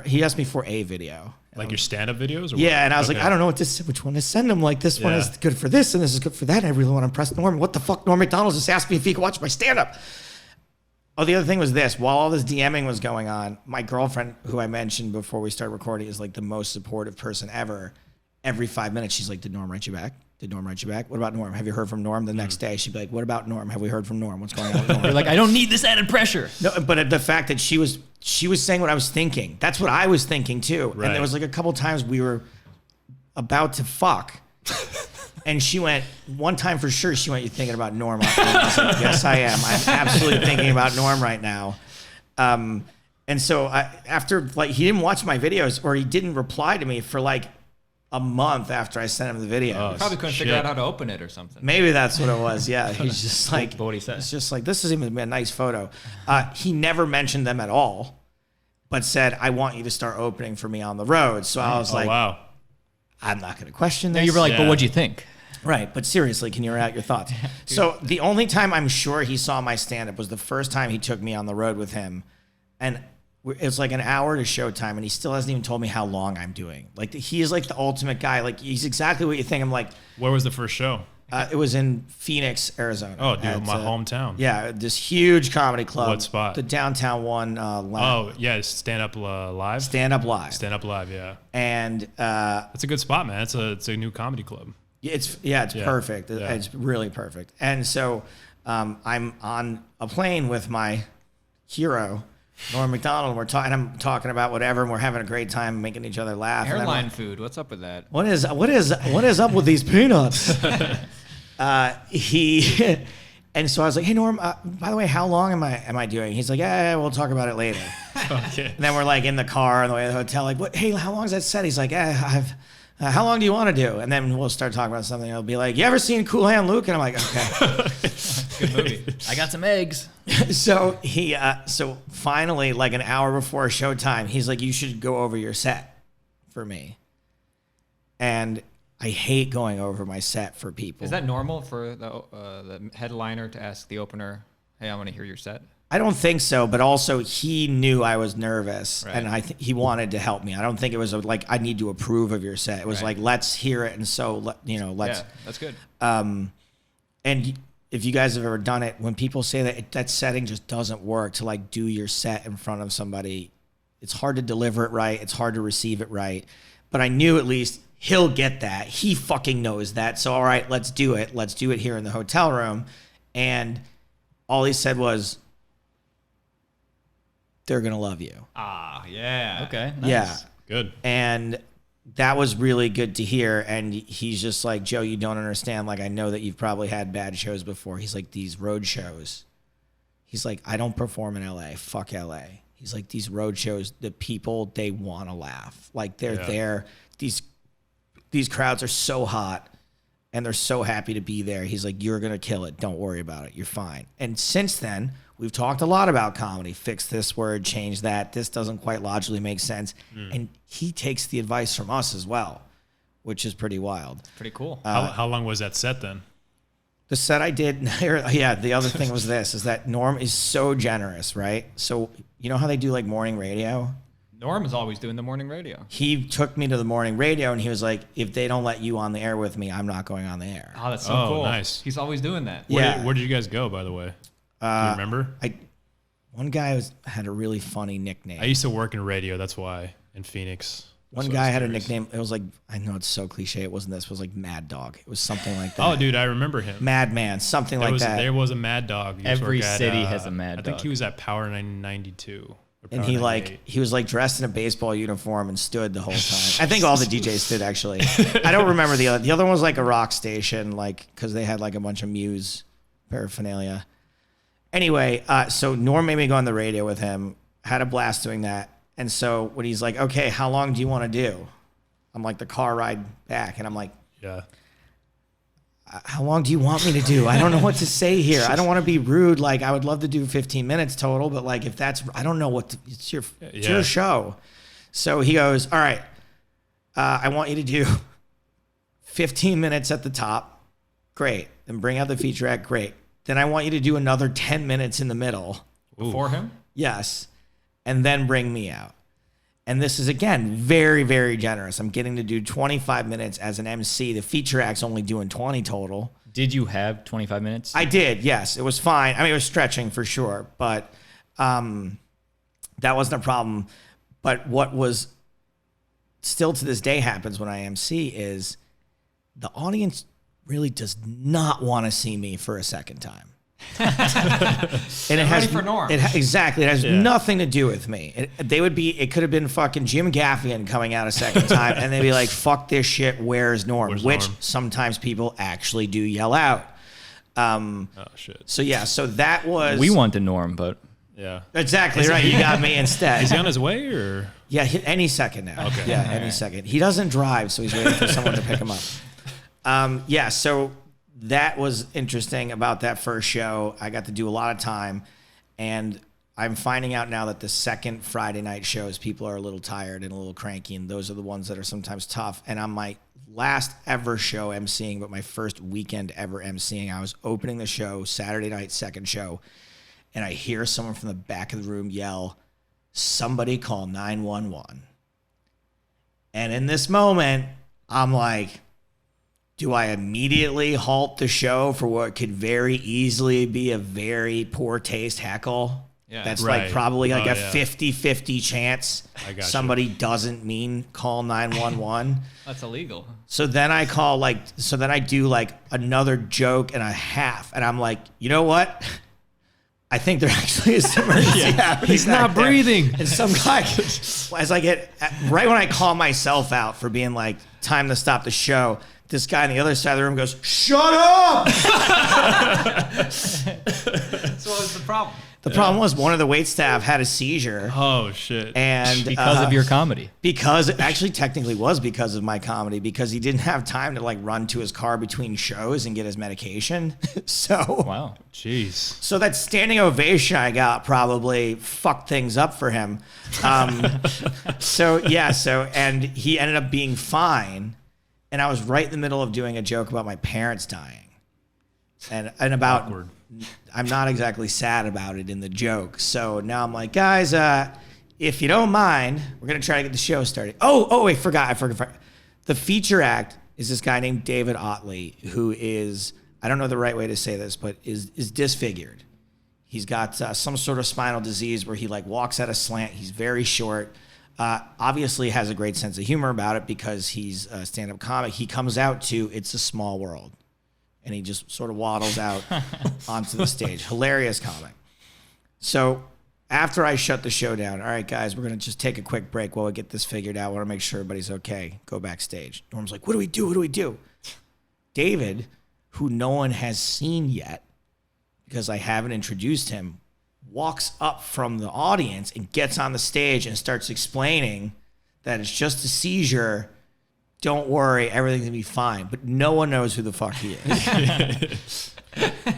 He asked me for a video. Like your stand-up videos? Or Yeah, what? and I was like, I don't know which one to send him. Like, this one is good for this, and this is good for that. And I really want to impress Norm. What the fuck? Norm Macdonald just asked me if he could watch my stand-up. Oh, the other thing was this. While all this DMing was going on, my girlfriend, who I mentioned before we started recording, is like the most supportive person ever. Every 5 minutes, she's like, "Did Norm write you back? Did Norm write you back? What about Norm? Have you heard from Norm?" The next day, she'd be like, "What about Norm? Have we heard from Norm? What's going on with Norm?" You're like, I don't need this added pressure. No, but the fact that she was saying what I was thinking. That's what I was thinking too. Right. And there was like a couple times we were about to fuck. And she went, one time for sure, she went, "You thinking about Norm?" I was like, "Yes, I am. I'm absolutely thinking about Norm right now." And so after, like, he didn't watch my videos, or he didn't reply to me for like a month after I sent him the video. Oh, Probably couldn't figure out how to open it or something. Maybe that's what it was. Yeah, he's just like, What he said. It's just like, this isn't even a nice photo. He never mentioned them at all, but said, "I want you to start opening for me on the road." So I was like, wow. I'm not going to question No, this. you were like, Yeah. but what'd you think? Right, but seriously, can you write out your thoughts? So the only time I'm sure he saw my stand-up was the first time he took me on the road with him. And it's like an hour to showtime, and he still hasn't even told me how long I'm doing. Like, he is like the ultimate guy. Like, he's exactly what you think. I'm like, Where was the first show? it was in Phoenix, Arizona. Oh, dude, at, my hometown. Yeah, this huge comedy club. What spot? The downtown one. Oh, yeah, Stand Up Live? Stand Up Live. Stand Up Live, yeah. And That's a good spot, man. It's a new comedy club. it's perfect. Yeah. It's really perfect. And so I'm on a plane with my hero, Norm Macdonald. I'm talking about whatever, and we're having a great time making each other laugh. And I'm Airline like, food. What's up with that? what is up with these peanuts? And so I was like, "Hey Norm, by the way, how long am I doing?" He's like, "Yeah, we'll talk about it later." Okay. And then we're like in the car on the way to the hotel, like, "What? Hey, how long is that set?" He's like, "How long do you want to do?" And then we'll start talking about something. He'll be like, "You ever seen Cool Hand Luke?" And I'm like, "Okay." Good movie. I got some eggs. So so finally, like an hour before showtime, he's like, "You should go over your set for me." And I hate going over my set for people. Is that normal for the headliner to ask the opener, "Hey, I want to hear your set"? I don't think so, but also he knew I was nervous, Right. and he wanted to help me. I don't think it was like I need to approve of your set. It was Right. like let's hear it, and so let's. Yeah, that's good. And if you guys have ever done it, when people say that that setting just doesn't work to like do your set in front of somebody, it's hard to deliver it right. It's hard to receive it right. But I knew at least he'll get that. He fucking knows that. So, all right, let's do it. Let's do it here in the hotel room. And all he said was, "They're going to love you." Ah, yeah. Okay. Nice. Yeah. Good. And that was really good to hear. And he's just like, "Joe, you don't understand. Like, I know that you've probably had bad shows before." He's like, "These road shows." He's like, "I don't perform in LA. Fuck LA." He's like, "These road shows, the people, they want to laugh. Like, they're there. These crowds are so hot and they're so happy to be there." He's like, "You're going to kill it. Don't worry about it. You're fine." And since then, we've talked a lot about comedy. Fix this word, change that. This doesn't quite logically make sense. And he takes the advice from us as well, which is pretty wild. Pretty cool. How long was that set then? The set I did, yeah, the other thing was this, is that Norm is so generous, right? So you know how they do like morning radio? Norm is always doing the morning radio. He took me to the morning radio and he was like, "If they don't let you on the air with me, I'm not going on the air." Oh, that's so Oh, cool. nice. He's always doing that. Yeah. Where did you guys go, by the way? Do you remember? One guy had a really funny nickname. I used to work in radio. That's why in Phoenix. One So guy I was had a curious. nickname. It was like, I know it's so cliche. It wasn't this. It was like Mad Dog. It was something like that. Oh, dude, I remember him. Madman, something like that. There was a Mad Dog. He used to Every work at, city has a Mad I think Dog. he was at Power 92. or And Power he 98. he was like dressed in a baseball uniform and stood the whole time. I think all the DJs stood actually. I don't remember the other. The other one was like a rock station, like because they had like a bunch of Muse paraphernalia. Anyway, so Norm made me go on the radio with him. Had a blast doing that. And so when he's like, "Okay, how long do you want to do?" I'm like, "The car ride back." And I'm like, Yeah. "How long do you want me to do? I don't know what to say here. I don't want to be rude. Like, I would love to do 15 minutes total, but like, if that's, I don't know what to, it's your show." So he goes, "All right, I want you to do 15 minutes at the top. Great. Then bring out the feature act. Great. Then I want you to do another 10 minutes in the middle. Before him? Yes. And then bring me out." And this is, again, very, very generous. I'm getting to do 25 minutes as an MC. The feature act's only doing 20 total. Did you have 25 minutes? I did, yes. It was fine. I mean, it was stretching for sure, but that wasn't a problem. But what was still to this day happens when I MC is the audience really does not want to see me for a second time. And it has ready for Norm. Exactly. It has nothing to do with me. It could have been fucking Jim Gaffigan coming out a second time, and they'd be like, "Fuck this shit. Where's Norm?" Where's Which Norm? sometimes people actually do yell out. Oh, shit. So yeah, so that was we want the Norm, but Yeah. exactly right. You got me instead. Is he on his way or? Yeah, any second now. Okay. Yeah, any second. He doesn't drive, so he's waiting for someone to pick him up. Yeah, so that was interesting about that first show. I got to do a lot of time, and I'm finding out now that the second Friday night shows, people are a little tired and a little cranky, and those are the ones that are sometimes tough. And on my last ever show emceeing, but my first weekend ever emceeing, I was opening the show, Saturday night, second show, and I hear someone from the back of the room yell, "Somebody call 911. And in this moment, I'm like, do I immediately halt the show for what could very easily be a very poor taste heckle? Yeah. That's Right. like probably like Oh, a yeah. 50-50 chance I got you. somebody doesn't mean call 911. That's illegal. So then I do like another joke and a half, and I'm like, you know what? I think there actually is some emergency happening. He's not back there. breathing. And some guy, as I get, right when I call myself out for being like, time to stop the show, this guy on the other side of the room goes, "Shut up!" So what's the problem? The problem was one of the wait staff had a seizure. Oh, shit. And because of your comedy. because it actually technically was because of my comedy, because he didn't have time to like run to his car between shows and get his medication. So Wow. Jeez. So that standing ovation I got probably fucked things up for him. And he ended up being fine. and I was right in the middle of doing a joke about my parents dying, and about. Awkward. I'm not exactly sad about it in the joke. So now I'm like, guys, if you don't mind, we're gonna try to get the show started. Oh, wait, I forgot. The feature act is this guy named David Otley, who is, I don't know the right way to say this, but is disfigured. He's got some sort of spinal disease where he like walks at a slant. He's very short. Obviously has a great sense of humor about it because he's a stand-up comic. He comes out to It's a Small World, and he just sort of waddles out onto the stage. Hilarious comic. So after I shut the show down, all right, guys, we're going to just take a quick break while we get this figured out. I want to make sure everybody's okay. Go backstage. Norm's like, what do we do? David, who no one has seen yet, because I haven't introduced him, walks up from the audience and gets on the stage and starts explaining that it's just a seizure. Don't worry, everything's going to be fine. But no one knows who the fuck he is.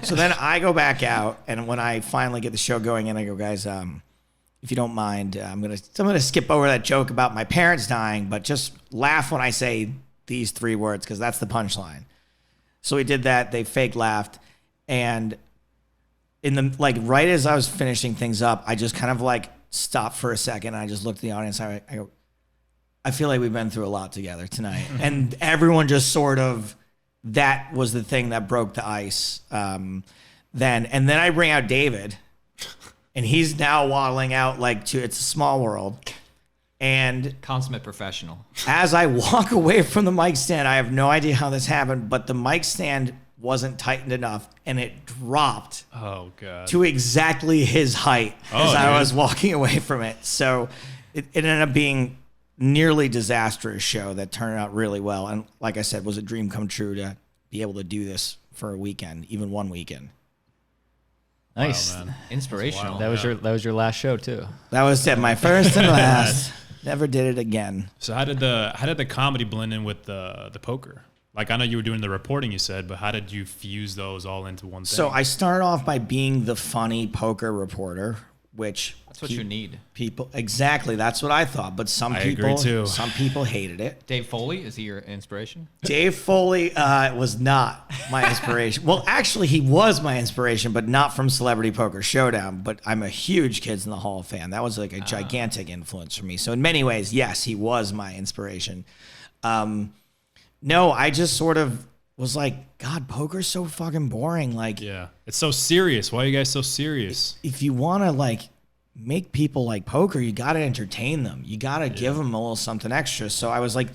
So then I go back out, and when I finally get the show going, and I go, guys, if you don't mind, I'm gonna skip over that joke about my parents dying, but just laugh when I say these 3 words, because that's the punchline. So we did that. They fake laughed, and in the right as I was finishing things up, I just kind of like stopped for a second, and I just looked at the audience. I go, I feel like we've been through a lot together tonight, and everyone just sort of. That was the thing that broke the ice then. And then I bring out David, and he's now waddling out to It's a Small World. And consummate professional. As I walk away from the mic stand, I have no idea how this happened, but the mic stand wasn't tightened enough, and it dropped to exactly his height as I was walking away from it. So it ended up being nearly disastrous show that turned out really well, and like I said, was a dream come true to be able to do this for a weekend, even one weekend. Nice. Wow, man. Inspirational. That was your last show too. That was it, my first and last. Never did it again. So how did the comedy blend in with the poker? Like, I know you were doing the reporting, you said, but how did you fuse those all into one thing? So I started off by being the funny poker reporter, which that's what you need. People exactly. That's what I thought. But some people hated it. Dave Foley, is he your inspiration? Dave Foley was not my inspiration. Well, actually, he was my inspiration, but not from Celebrity Poker Showdown. But I'm a huge Kids in the Hall fan. That was like a gigantic influence for me. So in many ways, yes, he was my inspiration. No, I just sort of was like, God, poker's so fucking boring. Like, yeah, it's so serious. Why are you guys so serious? If you want to make people like poker, you got to entertain them. You got to give them a little something extra. So I was like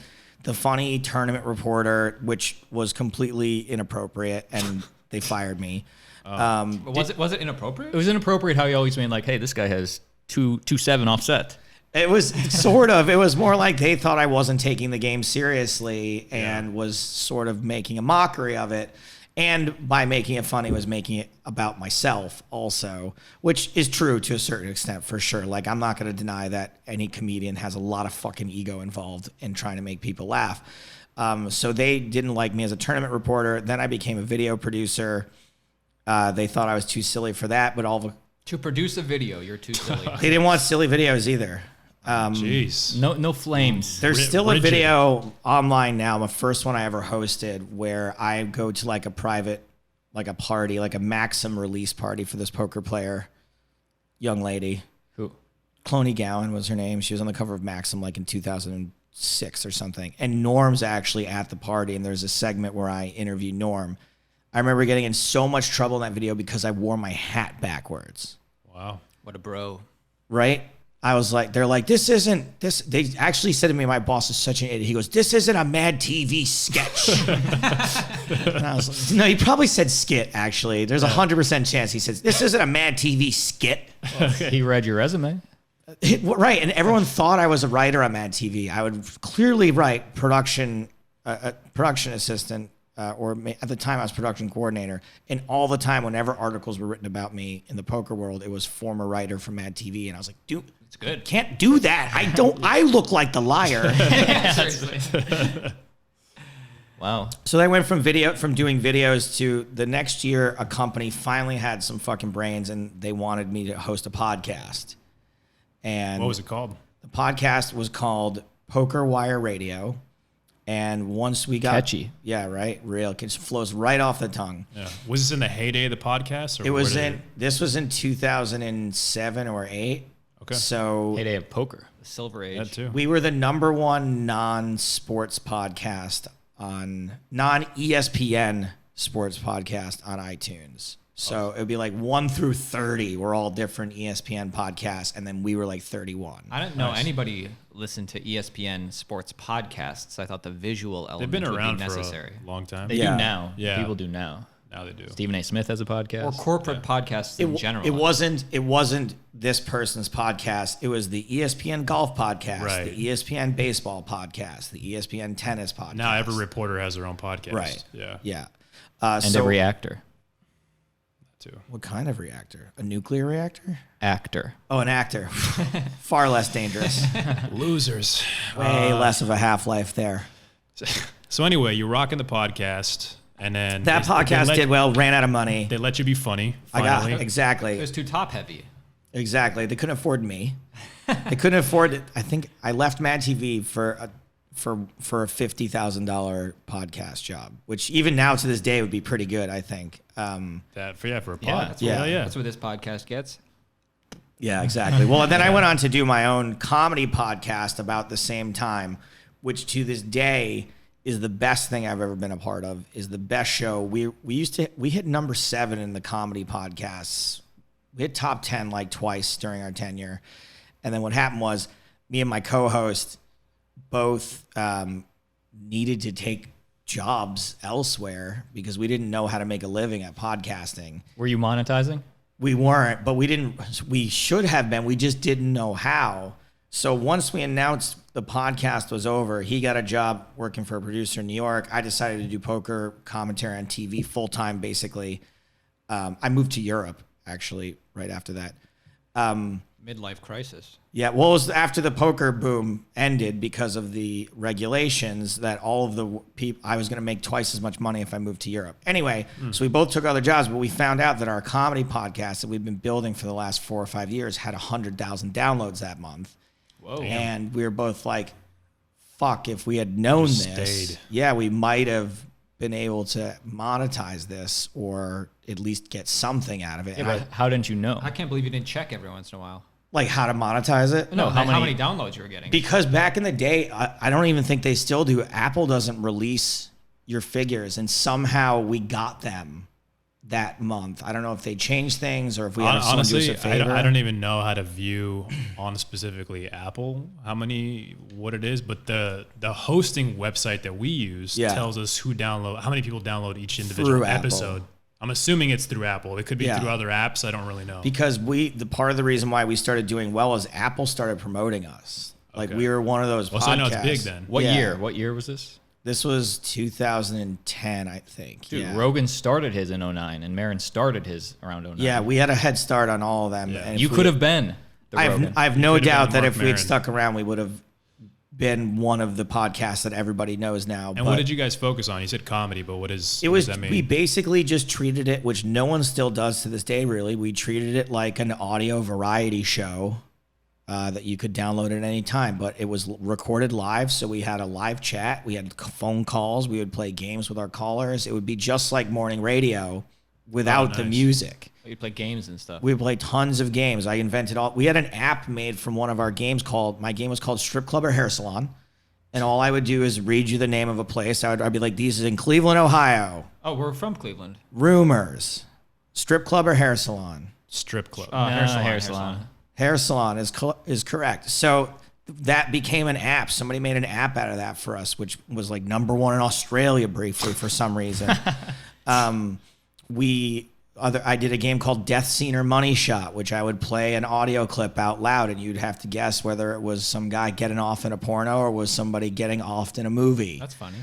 the funny tournament reporter, which was completely inappropriate, and they fired me. Was it inappropriate? It was inappropriate how you always made hey, this guy has 2-7 offset. It was sort of. It was more like they thought I wasn't taking the game seriously and was sort of making a mockery of it. And by making it funny, was making it about myself also, which is true to a certain extent for sure. Like, I'm not going to deny that any comedian has a lot of fucking ego involved in trying to make people laugh. So they didn't like me as a tournament reporter. Then I became a video producer. They thought I was too silly for that, but to produce a video, you're too silly. They didn't want silly videos either. Jeez. No flames. There's still a video online now, the first one I ever hosted, where I go to a private, a party, a Maxim release party for this poker player, young lady. Who? Cloney Gowan was her name. She was on the cover of Maxim in 2006 or something. And Norm's actually at the party, and there's a segment where I interview Norm. I remember getting in so much trouble in that video because I wore my hat backwards. Wow. What a bro. Right? I was like, they're like, this isn't this. They actually said to me, my boss is such an idiot. He goes, this isn't a Mad TV sketch. And I was like, no, he probably said skit, actually. There's 100% chance he says, this isn't a Mad TV skit. He read your resume. Right. And everyone thought I was a writer on Mad TV. I would clearly write production assistant, or at the time I was production coordinator. And all the time, whenever articles were written about me in the poker world, it was former writer from Mad TV. And I was like, dude, it's good. Can't do that. I look like the liar. Wow. So I went from doing videos to the next year, a company finally had some fucking brains and they wanted me to host a podcast. And what was it called? The podcast was called Poker Wire Radio. And once we got Catchy. yeah, right, real, it just flows right off the tongue. Yeah. Was this in the heyday of the podcast? Or It was where did this was in 2007 or 8. Okay. So Heyday of poker. The Silver Age. that too? we were the #1 non-sports podcast on non-ESPN sports podcast on iTunes. So it would be like 1 through 30 were all different ESPN podcasts, and then we were like 31. I don't know anybody listened to ESPN sports podcasts. I thought the visual They've element been would around be for necessary. a long time. They Yeah. do now. Yeah. People do now. Now they do. Stephen A. Smith has a podcast. Or corporate podcasts in general. It wasn't this person's podcast. It was the ESPN golf podcast, Right. the ESPN baseball podcast, the ESPN tennis podcast. Now every reporter has their own podcast. Right. Yeah. Yeah. and So every actor. Too. what kind of reactor? A nuclear reactor? Actor. Oh, an actor. Far less dangerous. Losers. Way less of a half-life there. So anyway, you're rocking the podcast, and then That podcast did well, ran out of money. They let you be funny. I got Finally. It exactly. was too top heavy. Exactly. They couldn't afford me. They couldn't afford it. I think I left Mad TV for a $50,000 podcast job, which even now to this day would be pretty good, I think. That for a pod. That's Yeah. what, yeah. That's what this podcast gets. Yeah, exactly. Well, then I went on to do my own comedy podcast about the same time, which to this day is the best thing I've ever been a part of, is the best show. We hit #7 in the comedy podcasts. We hit top 10 like twice during our tenure. And then what happened was me and my co-host both needed to take jobs elsewhere because we didn't know how to make a living at podcasting. Were you monetizing? We weren't, but we should have been. We just didn't know how. So once we announced the podcast was over, he got a job working for a producer in New York. I decided to do poker commentary on TV full time, basically. I moved to Europe, actually, right after that. Midlife crisis. Yeah, well, it was after the poker boom ended because of the regulations that all of the people, I was going to make twice as much money if I moved to Europe. Anyway, so we both took other jobs, but we found out that our comedy podcast that we've been building for the last 4 or 5 years had 100,000 downloads that month. Whoa. And we were both like, fuck, if we had known Just this, stayed. yeah, we might have been able to monetize this or at least get something out of it. Yeah, And but How didn't you know? I can't believe you didn't check every once in a while. like how to monetize it? No, how how many- many downloads you were getting. Because back in the day, I don't even think they still do. Apple doesn't release your figures, and somehow we got them that month. I don't know if they changed things or if we had someone do us Honestly, a favor. I don't even know how to view on specifically Apple what it is, but the hosting website that we use Yeah. tells us how many people download each individual Through Apple. episode. I'm assuming it's through Apple. It could be Yeah. through other apps. I don't really know. Because the part of the reason why we started doing well is Apple started promoting us. Like Okay. we were one of those Well, podcasts. so I know it's big then. What Yeah. year? What year was this? This was 2010, I think. Dude, yeah. Rogan started his in 09 and Marin started his around 09. Yeah, we had a head start on all of them. Yeah. And if You we- could have been the Rogan. I have no could've been doubt that Mark if we had Maron. stuck around, we would have been one of the podcasts that everybody knows now. And what did you guys focus on? You said comedy, but what It does was, that mean? we basically just treated it, which no one still does to this day, really. We treated it like an audio variety show that you could download at any time, but it was recorded live. So we had a live chat, we had phone calls, we would play games with our callers. It would be just like morning radio without the nice. music. You play games and stuff. We would play tons of games. I invented we had an app made from one of our games my game was called Strip Club or Hair Salon. And all I would do is read you the name of a place. I'd be like, these is in Cleveland, Ohio. Oh, we're from Cleveland. Rumors. Strip club or hair salon? Strip club. Hair salon. Hair salon is correct. So that became an app. Somebody made an app out of that for us, which was like #1 in Australia briefly for some reason. I did a game called Death Scene or Money Shot, which I would play an audio clip out loud, and you'd have to guess whether it was some guy getting off in a porno or was somebody getting off in a movie. That's funny.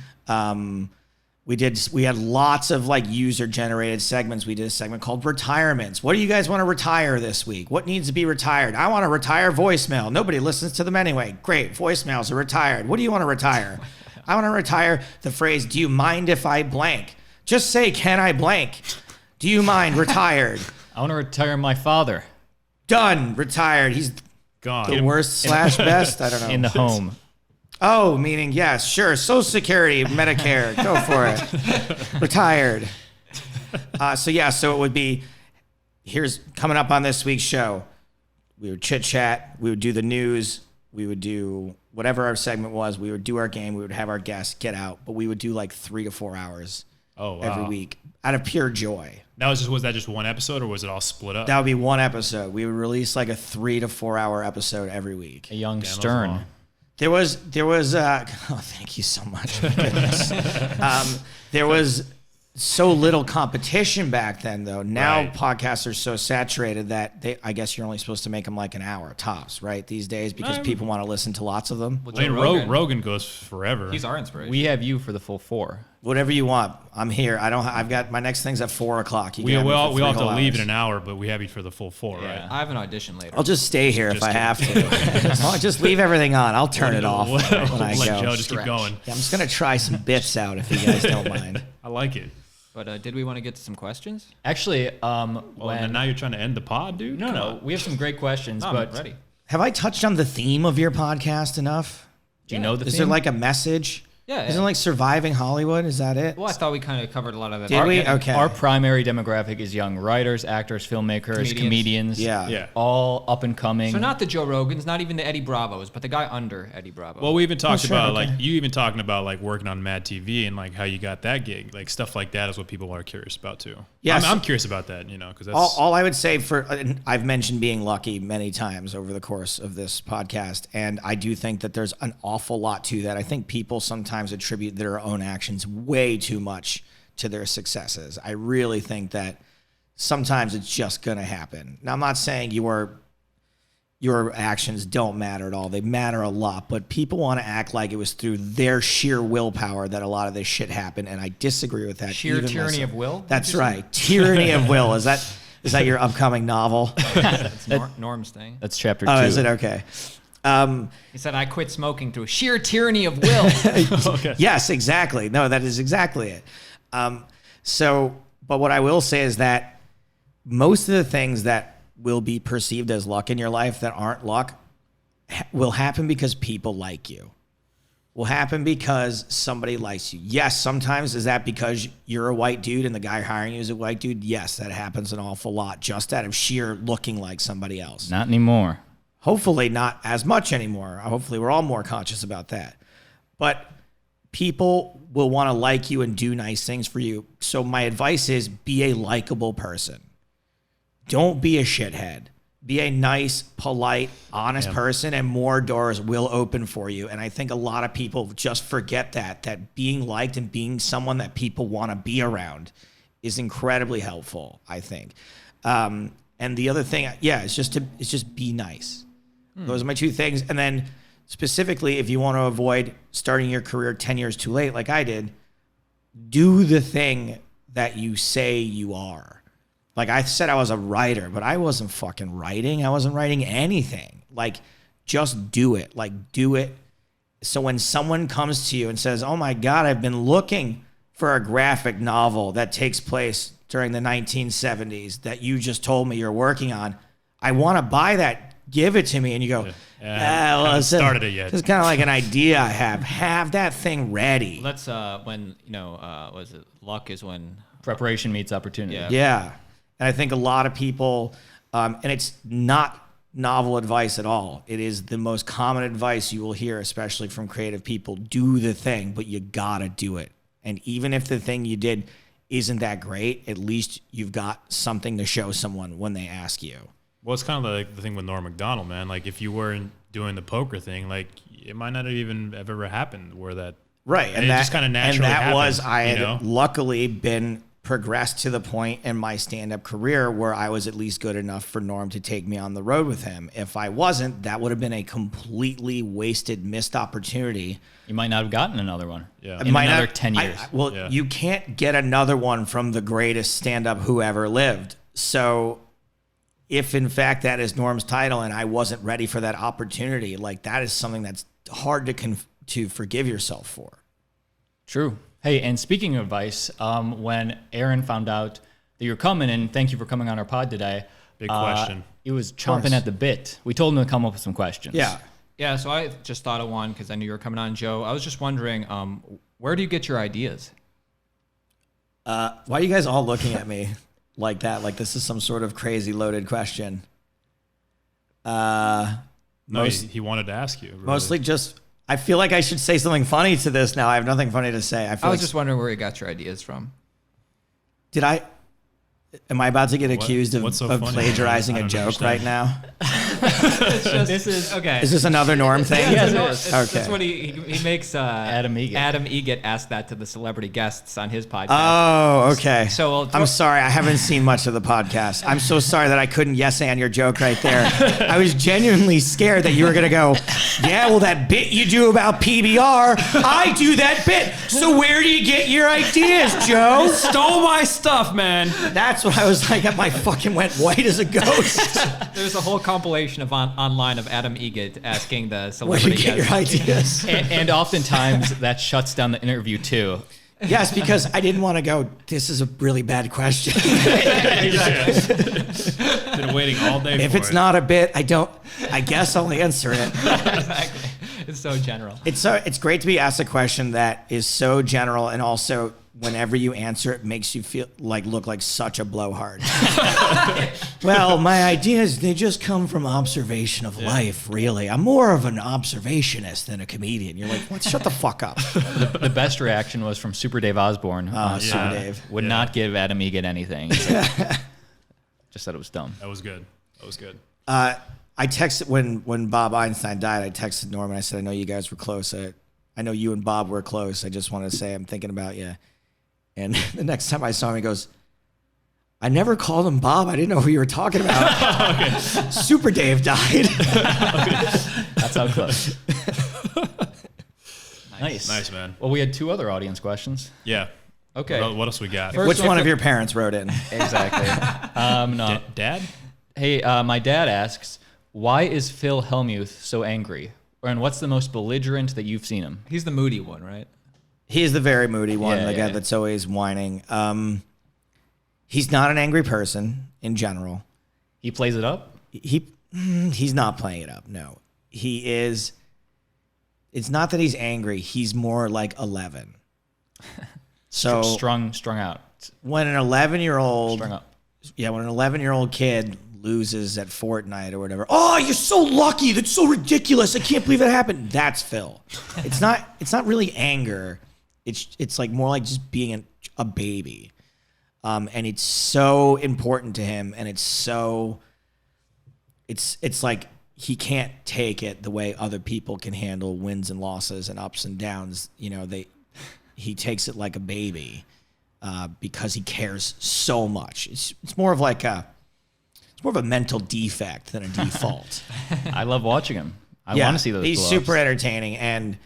We had lots of like user generated segments. We did a segment called Retirements. What do you guys want to retire this week? What needs to be retired? I want to retire voicemail. Nobody listens to them anyway. Great. Voicemails are retired. What do you want to retire? I want to retire the phrase, do you mind if I blank? Just say, can I blank? Do you mind? Retired. I want to retire my father Done. Retired. He's Gone. the worst / best. I don't know. in the home. Oh, meaning yes, sure. Social Security, Medicare, go for it. Retired. So it would be, here's coming up on this week's show. We would chit chat. We would do the news. We would do whatever our segment was. We would do our game. We would have our guests get out, but we would do like 3 to 4 hours every week out of pure joy. Was that just one episode, or was it all split up? That would be one episode. We would release like a 3 to 4 hour episode every week. A young Stern. There was oh, thank you so much. Goodness. There was so little competition back then, though. Now podcasts are so saturated that I guess you're only supposed to make them like an hour tops, right? These days, because people want to listen to lots of them. Well, Rogan goes forever. He's our inspiration. We have you for the full 4. Whatever you want. I'm here. I've got my next thing's at 4 o'clock. We all have to leave in an hour, but we have you for the full 4, right? I have an audition later. I'll just stay here if I have to. I'll just leave everything on. I'll turn it off when I go. Let Joe just keep going. Yeah, I'm just going to try some bits out if you guys don't mind. I like it. But did we want to get to some questions? Actually, And now you're trying to end the pod, dude? No. We have some great questions, but I'm ready. Have I touched on the theme of your podcast enough? Do you know the theme? Is there like a message? Yeah. Isn't it like surviving Hollywood? Is that it? Well, I thought we kind of covered a lot of that. Did we? Okay. Our primary demographic is young writers, actors, filmmakers, comedians. Yeah. All up and coming. So not the Joe Rogans, not even the Eddie Bravos, but the guy under Eddie Bravo. Well, we even talked about you even talking about like working on Mad TV and like how you got that gig, like stuff like that is what people are curious about too. Yes. I'm curious about that, because that's all I would say I've mentioned being lucky many times over the course of this podcast, and I do think that there's an awful lot to that. I think people sometimes attribute their own actions way too much to their successes. I really think that sometimes it's just going to happen. Now, I'm not saying your actions don't matter at all. They matter a lot, but people want to act like it was through their sheer willpower that a lot of this shit happened, and I disagree with that. Sheer tyranny of will? That's right. Tyranny of will. Is that your upcoming novel? That's Norm's thing. That's chapter 2. Oh, is it? Okay. He said, I quit smoking through sheer tyranny of will. okay. Yes, exactly. No, that is exactly it. But what I will say is that most of the things that will be perceived as luck in your life that aren't luck will happen because people like you. Will happen because somebody likes you. Yes, sometimes is that because you're a white dude and the guy hiring you is a white dude? Yes, that happens an awful lot just out of sheer looking like somebody else. Not anymore. Hopefully not as much anymore. Hopefully we're all more conscious about that. But people will want to like you and do nice things for you. So my advice is be a likable person. Don't be a shithead. Be a nice, polite, honest person, and more doors will open for you. And I think a lot of people just forget that being liked and being someone that people want to be around is incredibly helpful, I think. And the other thing, it's just be nice. Those are my 2 things. And then specifically, if you want to avoid starting your career 10 years too late, like I did, do the thing that you say you are. Like I said, I was a writer, but I wasn't fucking writing. I wasn't writing anything. Like, just do it. Like, do it. So when someone comes to you and says, oh my God, I've been looking for a graphic novel that takes place during the 1970s that you just told me you're working on, I want to buy that. Give it to me. And you go, I haven't started it yet. It's kind of like an idea I have. Have that thing ready. Let's, when, was it luck is when Preparation meets opportunity. Yeah. And I think a lot of people, and it's not novel advice at all. It is the most common advice you will hear, especially from creative people. Do the thing, but you gotta do it. And even if the thing you did isn't that great, at least you've got something to show someone when they ask you. Well, it's kind of like the thing with Norm Macdonald, man. Like, if you weren't doing the poker thing, like, it might not have ever happened where that... Right. And that just kind of naturally happened. I had luckily been progressed to the point in my stand-up career where I was at least good enough for Norm to take me on the road with him. If I wasn't, that would have been a completely wasted, missed opportunity. You might not have gotten another one. Yeah. In another 10 years. You can't get another one from the greatest stand-up who ever lived. So... if in fact that is Norm's title and I wasn't ready for that opportunity, like that is something that's hard to forgive yourself for. True. Hey, and speaking of advice, when Aaron found out that you're coming, and thank you for coming on our pod today. Big question. He was chomping at the bit. We told him to come up with some questions. Yeah. Yeah, so I just thought of one because I knew you were coming on, Joe. I was just wondering, where do you get your ideas? Why are you guys all looking at me like that? Like this is some sort of crazy loaded question. No, he wanted to ask you. Really. Mostly just, I feel like I should say something funny to this now. I have nothing funny to say. I was just wondering where you got your ideas from. Am I about to get accused of What's so funny? plagiarizing I a don't joke understand. right now? This is okay. Is this another Norm thing? Yeah, Okay. That's what he makes Adam Eget. Adam Eget ask that to the celebrity guests on his podcast. Oh, okay. So I'm sorry. I haven't seen much of the podcast. I'm so sorry that I couldn't yes and your joke right there. I was genuinely scared that you were going to go, yeah, well, that bit you do about PBR, I do that bit. So where do you get your ideas, Joe? Stole my stuff, man. That's what I was like. My fucking went white as a ghost. there's a whole compilation of online of Adam Eget asking the Where do celebrity you get your guests. ideas? And oftentimes that shuts down the interview too. Yes, because I didn't want to go, this is a really bad question. Been waiting all day If for it's it. not a bit, I guess I'll answer it. Exactly. It's so general. It's great to be asked a question that is so general, and also whenever you answer it makes you look like such a blowhard. Well, my ideas, they just come from observation of life, really. I'm more of an observationist than a comedian. You're like, what? Shut the fuck up. The best reaction was from Super Dave Osborne. Super Dave. Would not give Adam Eget anything. Just said it was dumb. That was good. That was good. I texted when Bob Einstein died. I texted Norman. I said, I know you guys were close. I know you and Bob were close. I just wanted to say I'm thinking about you. And the next time I saw him, he goes, I never called him Bob. I didn't know who you were talking about. Super Dave died. That's how close. Nice. Nice, man. Well, we had 2 other audience questions. Yeah. Okay. What else we got? Which one of your parents wrote in? Exactly. No. Dad? Hey, my dad asks, why is Phil Hellmuth so angry? And what's the most belligerent that you've seen him? He's the moody one, right? He's the very moody one, Yeah, the guy yeah. that's always whining. He's not an angry person in general. He plays it up? He's not playing it up. No, he is. It's not that he's angry. He's more like 11. So strung out. when an 11-year-old, Strung up. yeah, when an 11-year-old kid loses at Fortnite or whatever, oh, you're so lucky. That's so ridiculous. I can't believe that happened. That's Phil. It's not really anger. It's like more like just being a baby. And it's so important to him, and it's like he can't take it the way other people can handle wins and losses and ups and downs. You know, he takes it like a baby because he cares so much. It's more of a mental defect than a default. I love watching him. I want to see those He's gloves. super entertaining, and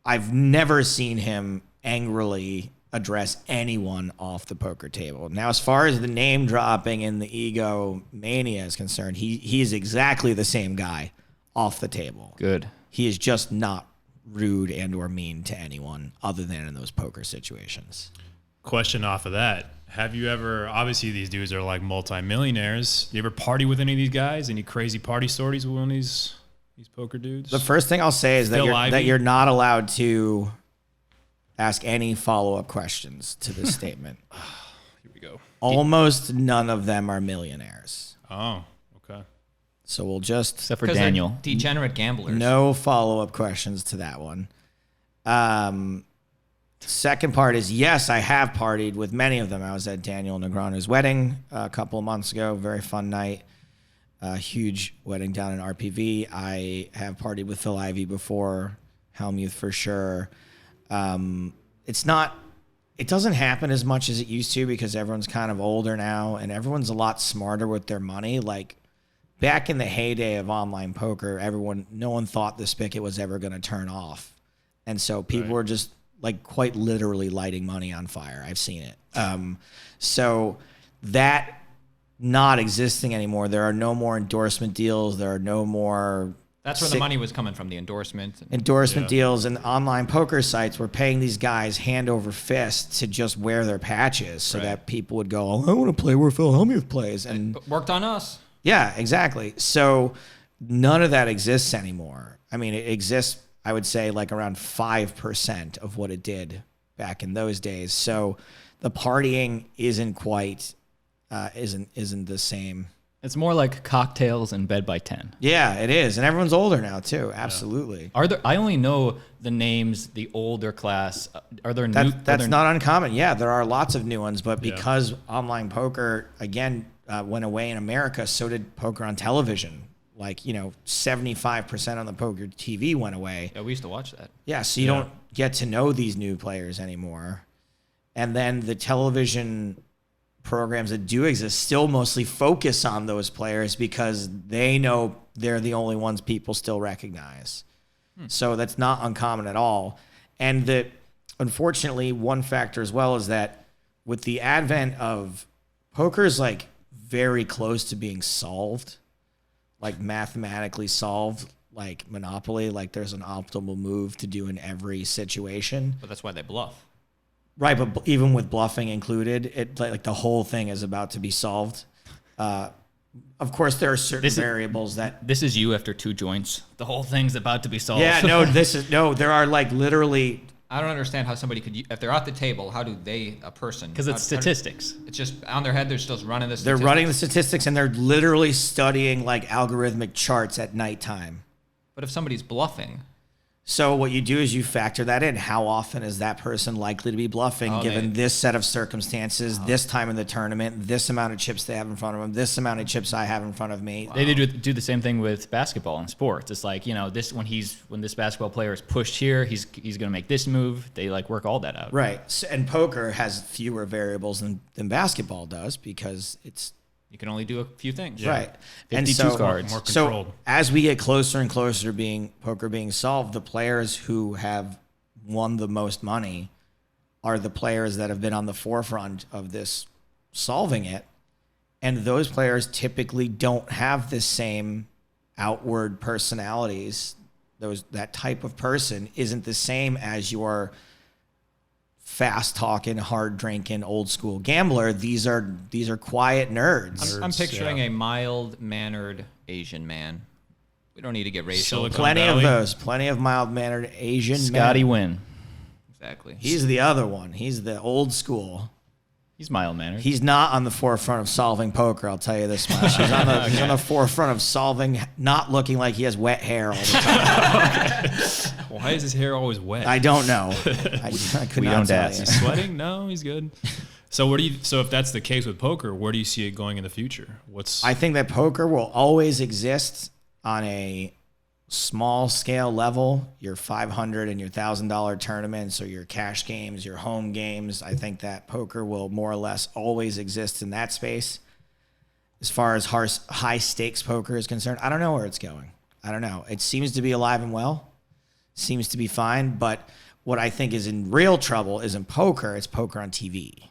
I've never seen him angrily address anyone off the poker table. Now, as far as the name dropping and the ego mania is concerned, he is exactly the same guy off the table. Good. He is just not rude and or mean to anyone other than in those poker situations. Question off of that. Have you ever, obviously these dudes are like multimillionaires. You ever party with any of these guys? Any crazy party stories with one of these poker dudes? The first thing I'll say is that you're not allowed to ask any follow-up questions to this statement. Here we go. Almost none of them are millionaires. Oh, okay. So we'll just Except for 'Cause they're Daniel. degenerate gamblers. no follow-up questions to that one. Second part is, yes, I have partied with many of them. I was at Daniel Negreanu's wedding a couple of months ago. Very fun night. Huge wedding down in RPV. I have partied with Phil Ivey before, Hellmuth for sure. It doesn't happen as much as it used to because everyone's kind of older now and everyone's a lot smarter with their money. Like back in the heyday of online poker, no one thought the spigot was ever going to turn off. And so people were just like quite literally lighting money on fire. I've seen it. So that not existing anymore. There are no more endorsement deals. There are no more. That's where the money was coming from, the endorsement. Deals, and online poker sites were paying these guys hand over fist to just wear their patches so that people would go, oh, I want to play where Phil Hellmuth plays. And It worked on us. yeah, exactly. So none of that exists anymore. I mean, it exists, I would say, like around 5% of what it did back in those days. So the partying isn't quite, isn't the same. It's more like cocktails in bed by 10. Yeah, it is. And everyone's older now too. Absolutely. Are there? I only know the names, the older class. Are there new? That's not uncommon. Yeah, there are lots of new ones, but because online poker again went away in America, so did poker on television. Like 75% on the poker TV went away. Yeah, we used to watch that. Yeah, so you don't get to know these new players anymore, and then the television programs that do exist still mostly focus on those players because they know they're the only ones people still recognize. So that's not uncommon at all. And unfortunately, one factor as well is that with the advent of poker is like very close to being solved, like mathematically solved, like Monopoly, like there's an optimal move to do in every situation. But that's why they bluff. Right, but even with bluffing included, it like the whole thing is about to be solved. Of course, there are certain variables that. This is you after 2 joints. The whole thing's about to be solved. Yeah, no. There are like literally. I don't understand how somebody could, if they're at the table, how do they, a person? Because it's statistics. It's just on their head. They're still running the They're statistics. running the statistics and they're literally studying like algorithmic charts at nighttime. But if somebody's bluffing. So what you do is you factor that in. How often is that person likely to be bluffing given this set of circumstances, this time in the tournament, this amount of chips they have in front of them, this amount of chips I have in front of me? They do the same thing with basketball and sports. It's like, this when this basketball player is pushed here, he's going to make this move. They like work all that out. Right. And poker has fewer variables than basketball does because it's You can only do a few things. Yeah. right. 52 And so, cards. More controlled. So as we get closer and closer to poker being solved, the players who have won the most money are the players that have been on the forefront of this solving it. And those players typically don't have the same outward personalities. That type of person isn't the same as your fast talking, hard drinking, old school gambler. These are quiet nerds. I'm picturing a mild mannered Asian man. We don't need to get racial. Silicon Plenty Valley. of those. Plenty of mild mannered Asian Scotty men. Wynn. Exactly. He's the other one. He's the old school. He's mild mannered. He's not on the forefront of solving poker, I'll tell you this much. He's on the forefront of solving, not looking like he has wet hair all the time. Why is his hair always wet? I don't know. I could We not don't tell ask. you. Is he sweating? No, he's good. So if that's the case with poker, where do you see it going in the future? I think that poker will always exist on a small scale level, your $500 and your $1,000 tournaments or your cash games, your home games. I think that poker will more or less always exist in that space. As far as high stakes poker is concerned, I don't know where it's going. I don't know. It seems to be alive and well, seems to be fine. But what I think is in real trouble isn't poker, it's poker on TV.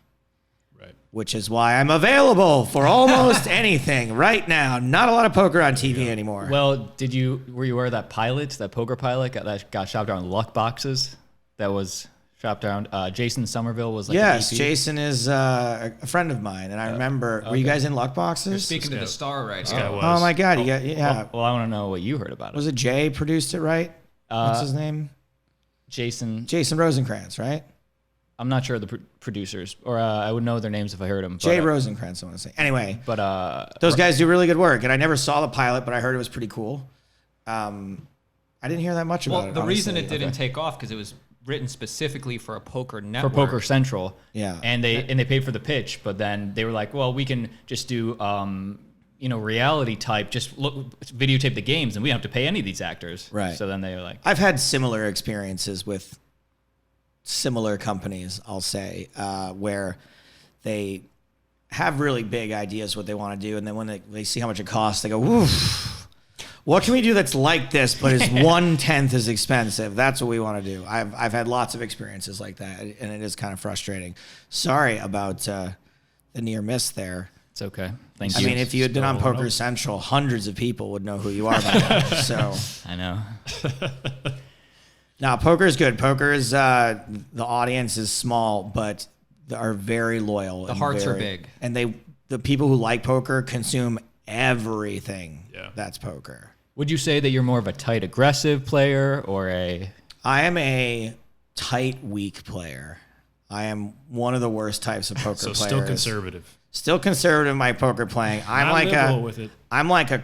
Which is why I'm available for almost anything right now. Not a lot of poker on TV anymore. Well, were you aware of that poker pilot that got shopped around luckboxes? That was shopped around. Jason Somerville was like yes, the EP. Jason is a friend of mine, and I remember. Were you guys in luckboxes? You're speaking to the star right guy now. was. Oh my God! Yeah. Well, I want to know what you heard about it. Was it Jay produced it, right? What's his name? Jason Rosencrantz, right? I'm not sure of the producers, or I would know their names if I heard them. Jay Rosencrantz, I want to say. Anyway, But those guys do really good work, and I never saw the pilot, but I heard it was pretty cool. I didn't hear that much about Well, it. the reason honestly. it didn't take off because it was written specifically for a poker for network. Poker Central, Yeah. and they paid for the pitch, but then they were like, well, we can just do reality type, just videotape the games, and we don't have to pay any of these actors. Right. So then they were like, I've had similar experiences with similar companies, I'll say, where they have really big ideas what they want to do, and then when they see how much it costs, they go, "Oof, what can we do that's like this, but is 1/10 as expensive?" That's what we want to do. I've had lots of experiences like that, and it is kind of frustrating. Sorry about the near miss there. it's okay. Thank I you. mean, if you had been on Poker Central, hundreds of people would know who you are by now. So. I know. No, poker is good. Poker is the audience is small, but they are very loyal. The hearts are big. and the people who like poker consume everything. Yeah. That's poker. Would you say that you're more of a tight, aggressive player or a... I am a tight, weak player. I am one of the worst types of poker players. So still conservative. Still conservative in my poker playing. I'm Not like liberal with it. I'm like a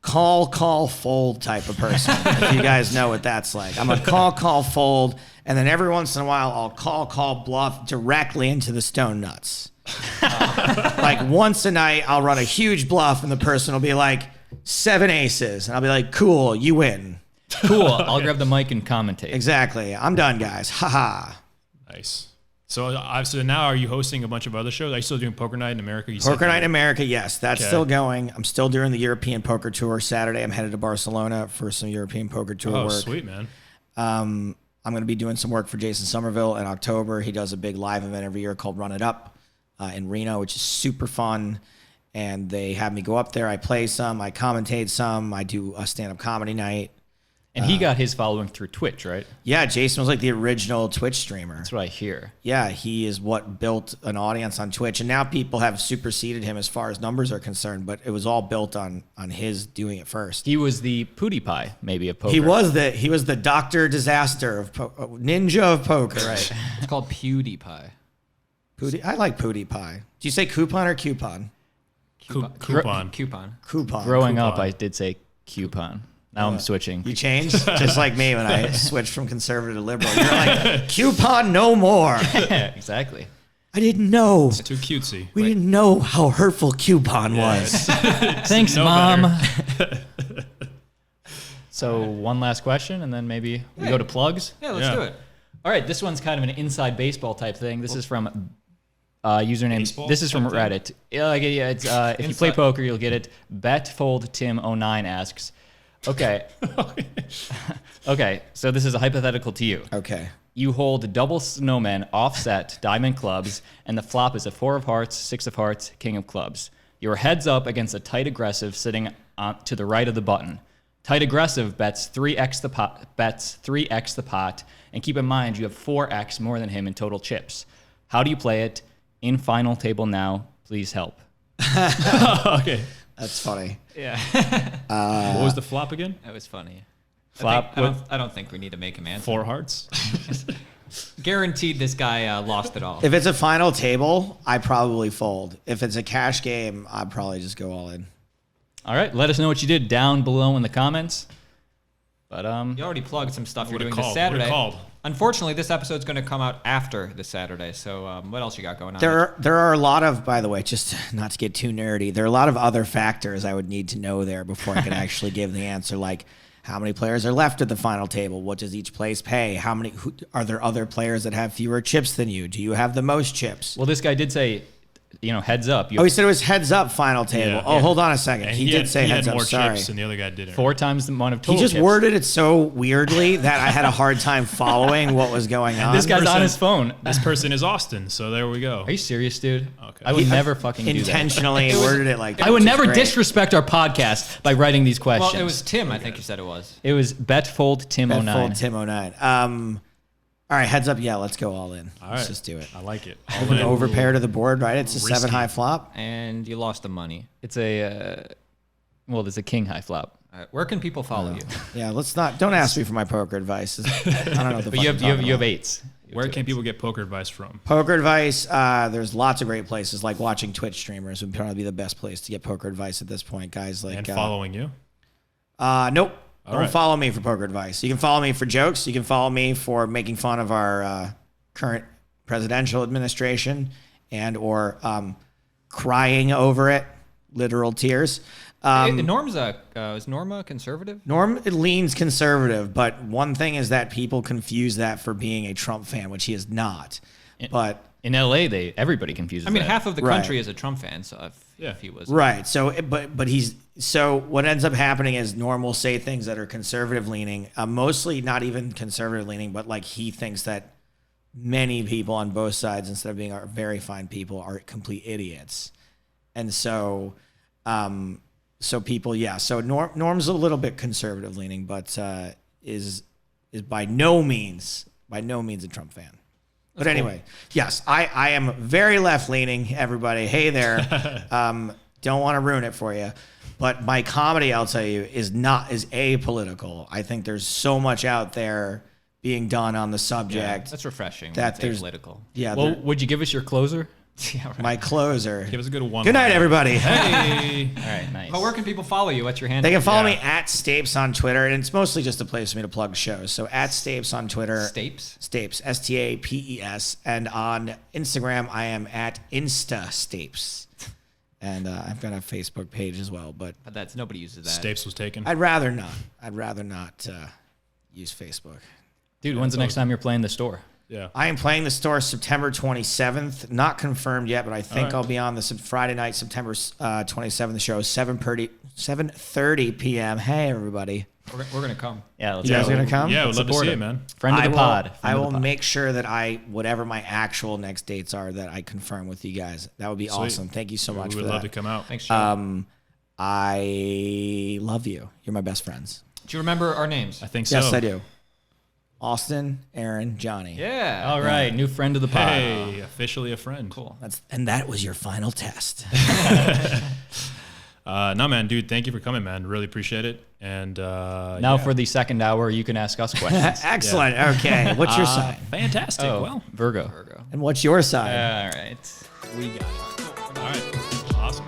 call, fold type of person. If you guys know what that's like. I'm a call, fold, and then every once in a while I'll call, bluff directly into the stone nuts. Like once a night I'll run a huge bluff and the person will be like 7 aces, and I'll be like, cool, you win. Cool, I'll grab the mic and commentate. Exactly. I'm done, guys. Ha. Nice. So now are you hosting a bunch of other shows? Are you still doing Poker Night in America? Poker Night in America, yes. That's still going. I'm still doing the European Poker Tour. Saturday, I'm headed to Barcelona for some European Poker Tour work. Oh, sweet, man. I'm going to be doing some work for Jason Somerville in October. He does a big live event every year called Run It Up in Reno, which is super fun. And they have me go up there. I play some. I commentate some. I do a stand-up comedy night. And he got his following through Twitch, right? Yeah, Jason was like the original Twitch streamer. That's what I hear. Yeah, he is what built an audience on Twitch. And now people have superseded him as far as numbers are concerned, but it was all built on his doing it first. He was the PewDiePie, maybe, of poker. He was the Dr. Disaster of ninja of poker. Right. It's called PewDiePie. I like PewDiePie. Do you say coupon or coupon? Coupon. Coupon. Growing up, I did say coupon. Now I'm switching. You changed? Just like me when I switched from conservative to liberal. You're like, coupon no more. Yeah, exactly. I didn't know. It's too cutesy. We didn't know how hurtful coupon was. Thanks, No Mom. So one last question, and then maybe we go to plugs. Yeah, let's do it. All right, this one's kind of an inside baseball type thing. This is from username. Baseball This is from type thing? Reddit. Yeah, it's if you play poker, you'll get it. BetFoldTim09 asks, okay, okay. So this is a hypothetical to you. Okay. You hold double snowmen, offset, diamond clubs, and the flop is a 4 of hearts, 6 of hearts, king of clubs. You're heads up against a tight aggressive sitting to the right of the button. Tight aggressive bets 3x the pot, and keep in mind you have 4x more than him in total chips. How do you play it? In final table now, please help. Okay. That's funny. Yeah. What was the flop again? That was funny. Flop. I don't think we need to make him answer. 4 hearts. Guaranteed this guy lost it all. If it's a final table, I probably fold. If it's a cash game, I'd probably just go all in. All right, let us know what you did down below in the comments. But You already plugged some stuff you're Would've doing this called, Saturday. would've called. Unfortunately, this episode's going to come out after this Saturday. So what else you got going on? There are a lot of, by the way, just not to get too nerdy, there are a lot of other factors I would need to know there before I can actually give the answer, like how many players are left at the final table? What does each place pay? Are there other players that have fewer chips than you? Do you have the most chips? well, this guy did say, heads up. You Oh, he said it was heads up final table. Yeah. Oh, hold on a second. And He did say heads had up. more Sorry. chips than the other guy didn't. 4 times the amount of He total just chips. worded it so weirdly that I had a hard time following what was going on. This guy's on person- his phone. This person is Austin, so there we go. Are you serious, dude? Okay. I would never fucking do that. intentionally worded it like that. I would which is never great. disrespect our podcast by writing these questions. Well, it was Tim, I think you said it was. It was BetFoldTim09. Fold Tim 09. All right, heads up. Yeah, let's go all in. All Let's right. just do it. I like it. An over pair to the board, right? It's a Risky. 7 high flop. And you lost the money. It's a, there's a king high flop. Where can people follow you? Yeah, don't ask me for my poker advice. I don't know what the But fuck you I'm have talking about. 8s. Where can people get poker advice from? Poker advice, there's lots of great places, like watching Twitch streamers would probably be the best place to get poker advice at this point, guys. Like And following you? Nope. Don't right. follow me for poker advice. You can follow me for jokes. You can follow me for making fun of our current presidential administration or crying over it, literal tears. Norm's is Norma conservative? Norm leans conservative, but one thing is that people confuse that for being a Trump fan, which he is not. But In LA, everybody confuses I mean, that. half of the Right. country is a Trump fan, so if he was. right, so what ends up happening is Norm will say things that are conservative leaning, mostly not even conservative leaning, but like he thinks that many people on both sides, instead of being very fine people, are complete idiots, and so people, yeah. So Norm's a little bit conservative leaning, but is by no means a Trump fan. But anyway, yes, I am very left leaning. Everybody, hey there. Don't want to ruin it for you, But my comedy, I'll tell you, is apolitical. I think there's so much out there being done on the subject. That's refreshing. That That's there's- apolitical. Yeah, Well, would you give us your closer? Yeah, right. my closer. Give us a good one. Good night, everybody. Hey. All right, nice. But where can people follow you? What's your handle? They can follow Yeah. me at Stapes on Twitter, and it's mostly just a place for me to plug shows. So at Stapes on Twitter. Stapes? Stapes, Stapes. And on Instagram, I am at InstaStapes. And I've got a Facebook page as well, but But that's nobody uses that. Stapes was taken. I'd rather not. I'd rather not use Facebook. Dude, when's the next time you're playing the store? Yeah. I am playing the store September 27th. Not confirmed yet, but I think right. I'll be on the Friday night, September 27th. The show is 7:30 p.m. Hey, everybody. We're gonna come. Yeah, let's You guys go. gonna come? Yeah, we'd love to Support see it. it, man. Friend of the pod. I Friend of will the pod. make sure that whatever my actual next dates are, that I confirm with you guys. That would be awesome. Thank you so much We for would that. love to come out. Thanks, Sean. I love you. You're my best friends. Do you remember our names? I think so. Yes, I do. Austin, Aaron, Johnny. Yeah. All right, new friend of the pod. Hey, officially a friend. Cool. And that was your final test. No, man, dude, thank you for coming, man. Really appreciate it. And Now for the second hour, you can ask us questions. Excellent. Okay. What's your sign? fantastic. Oh, Well, Virgo. Virgo. And what's your sign? All right. we got it. All right. Awesome.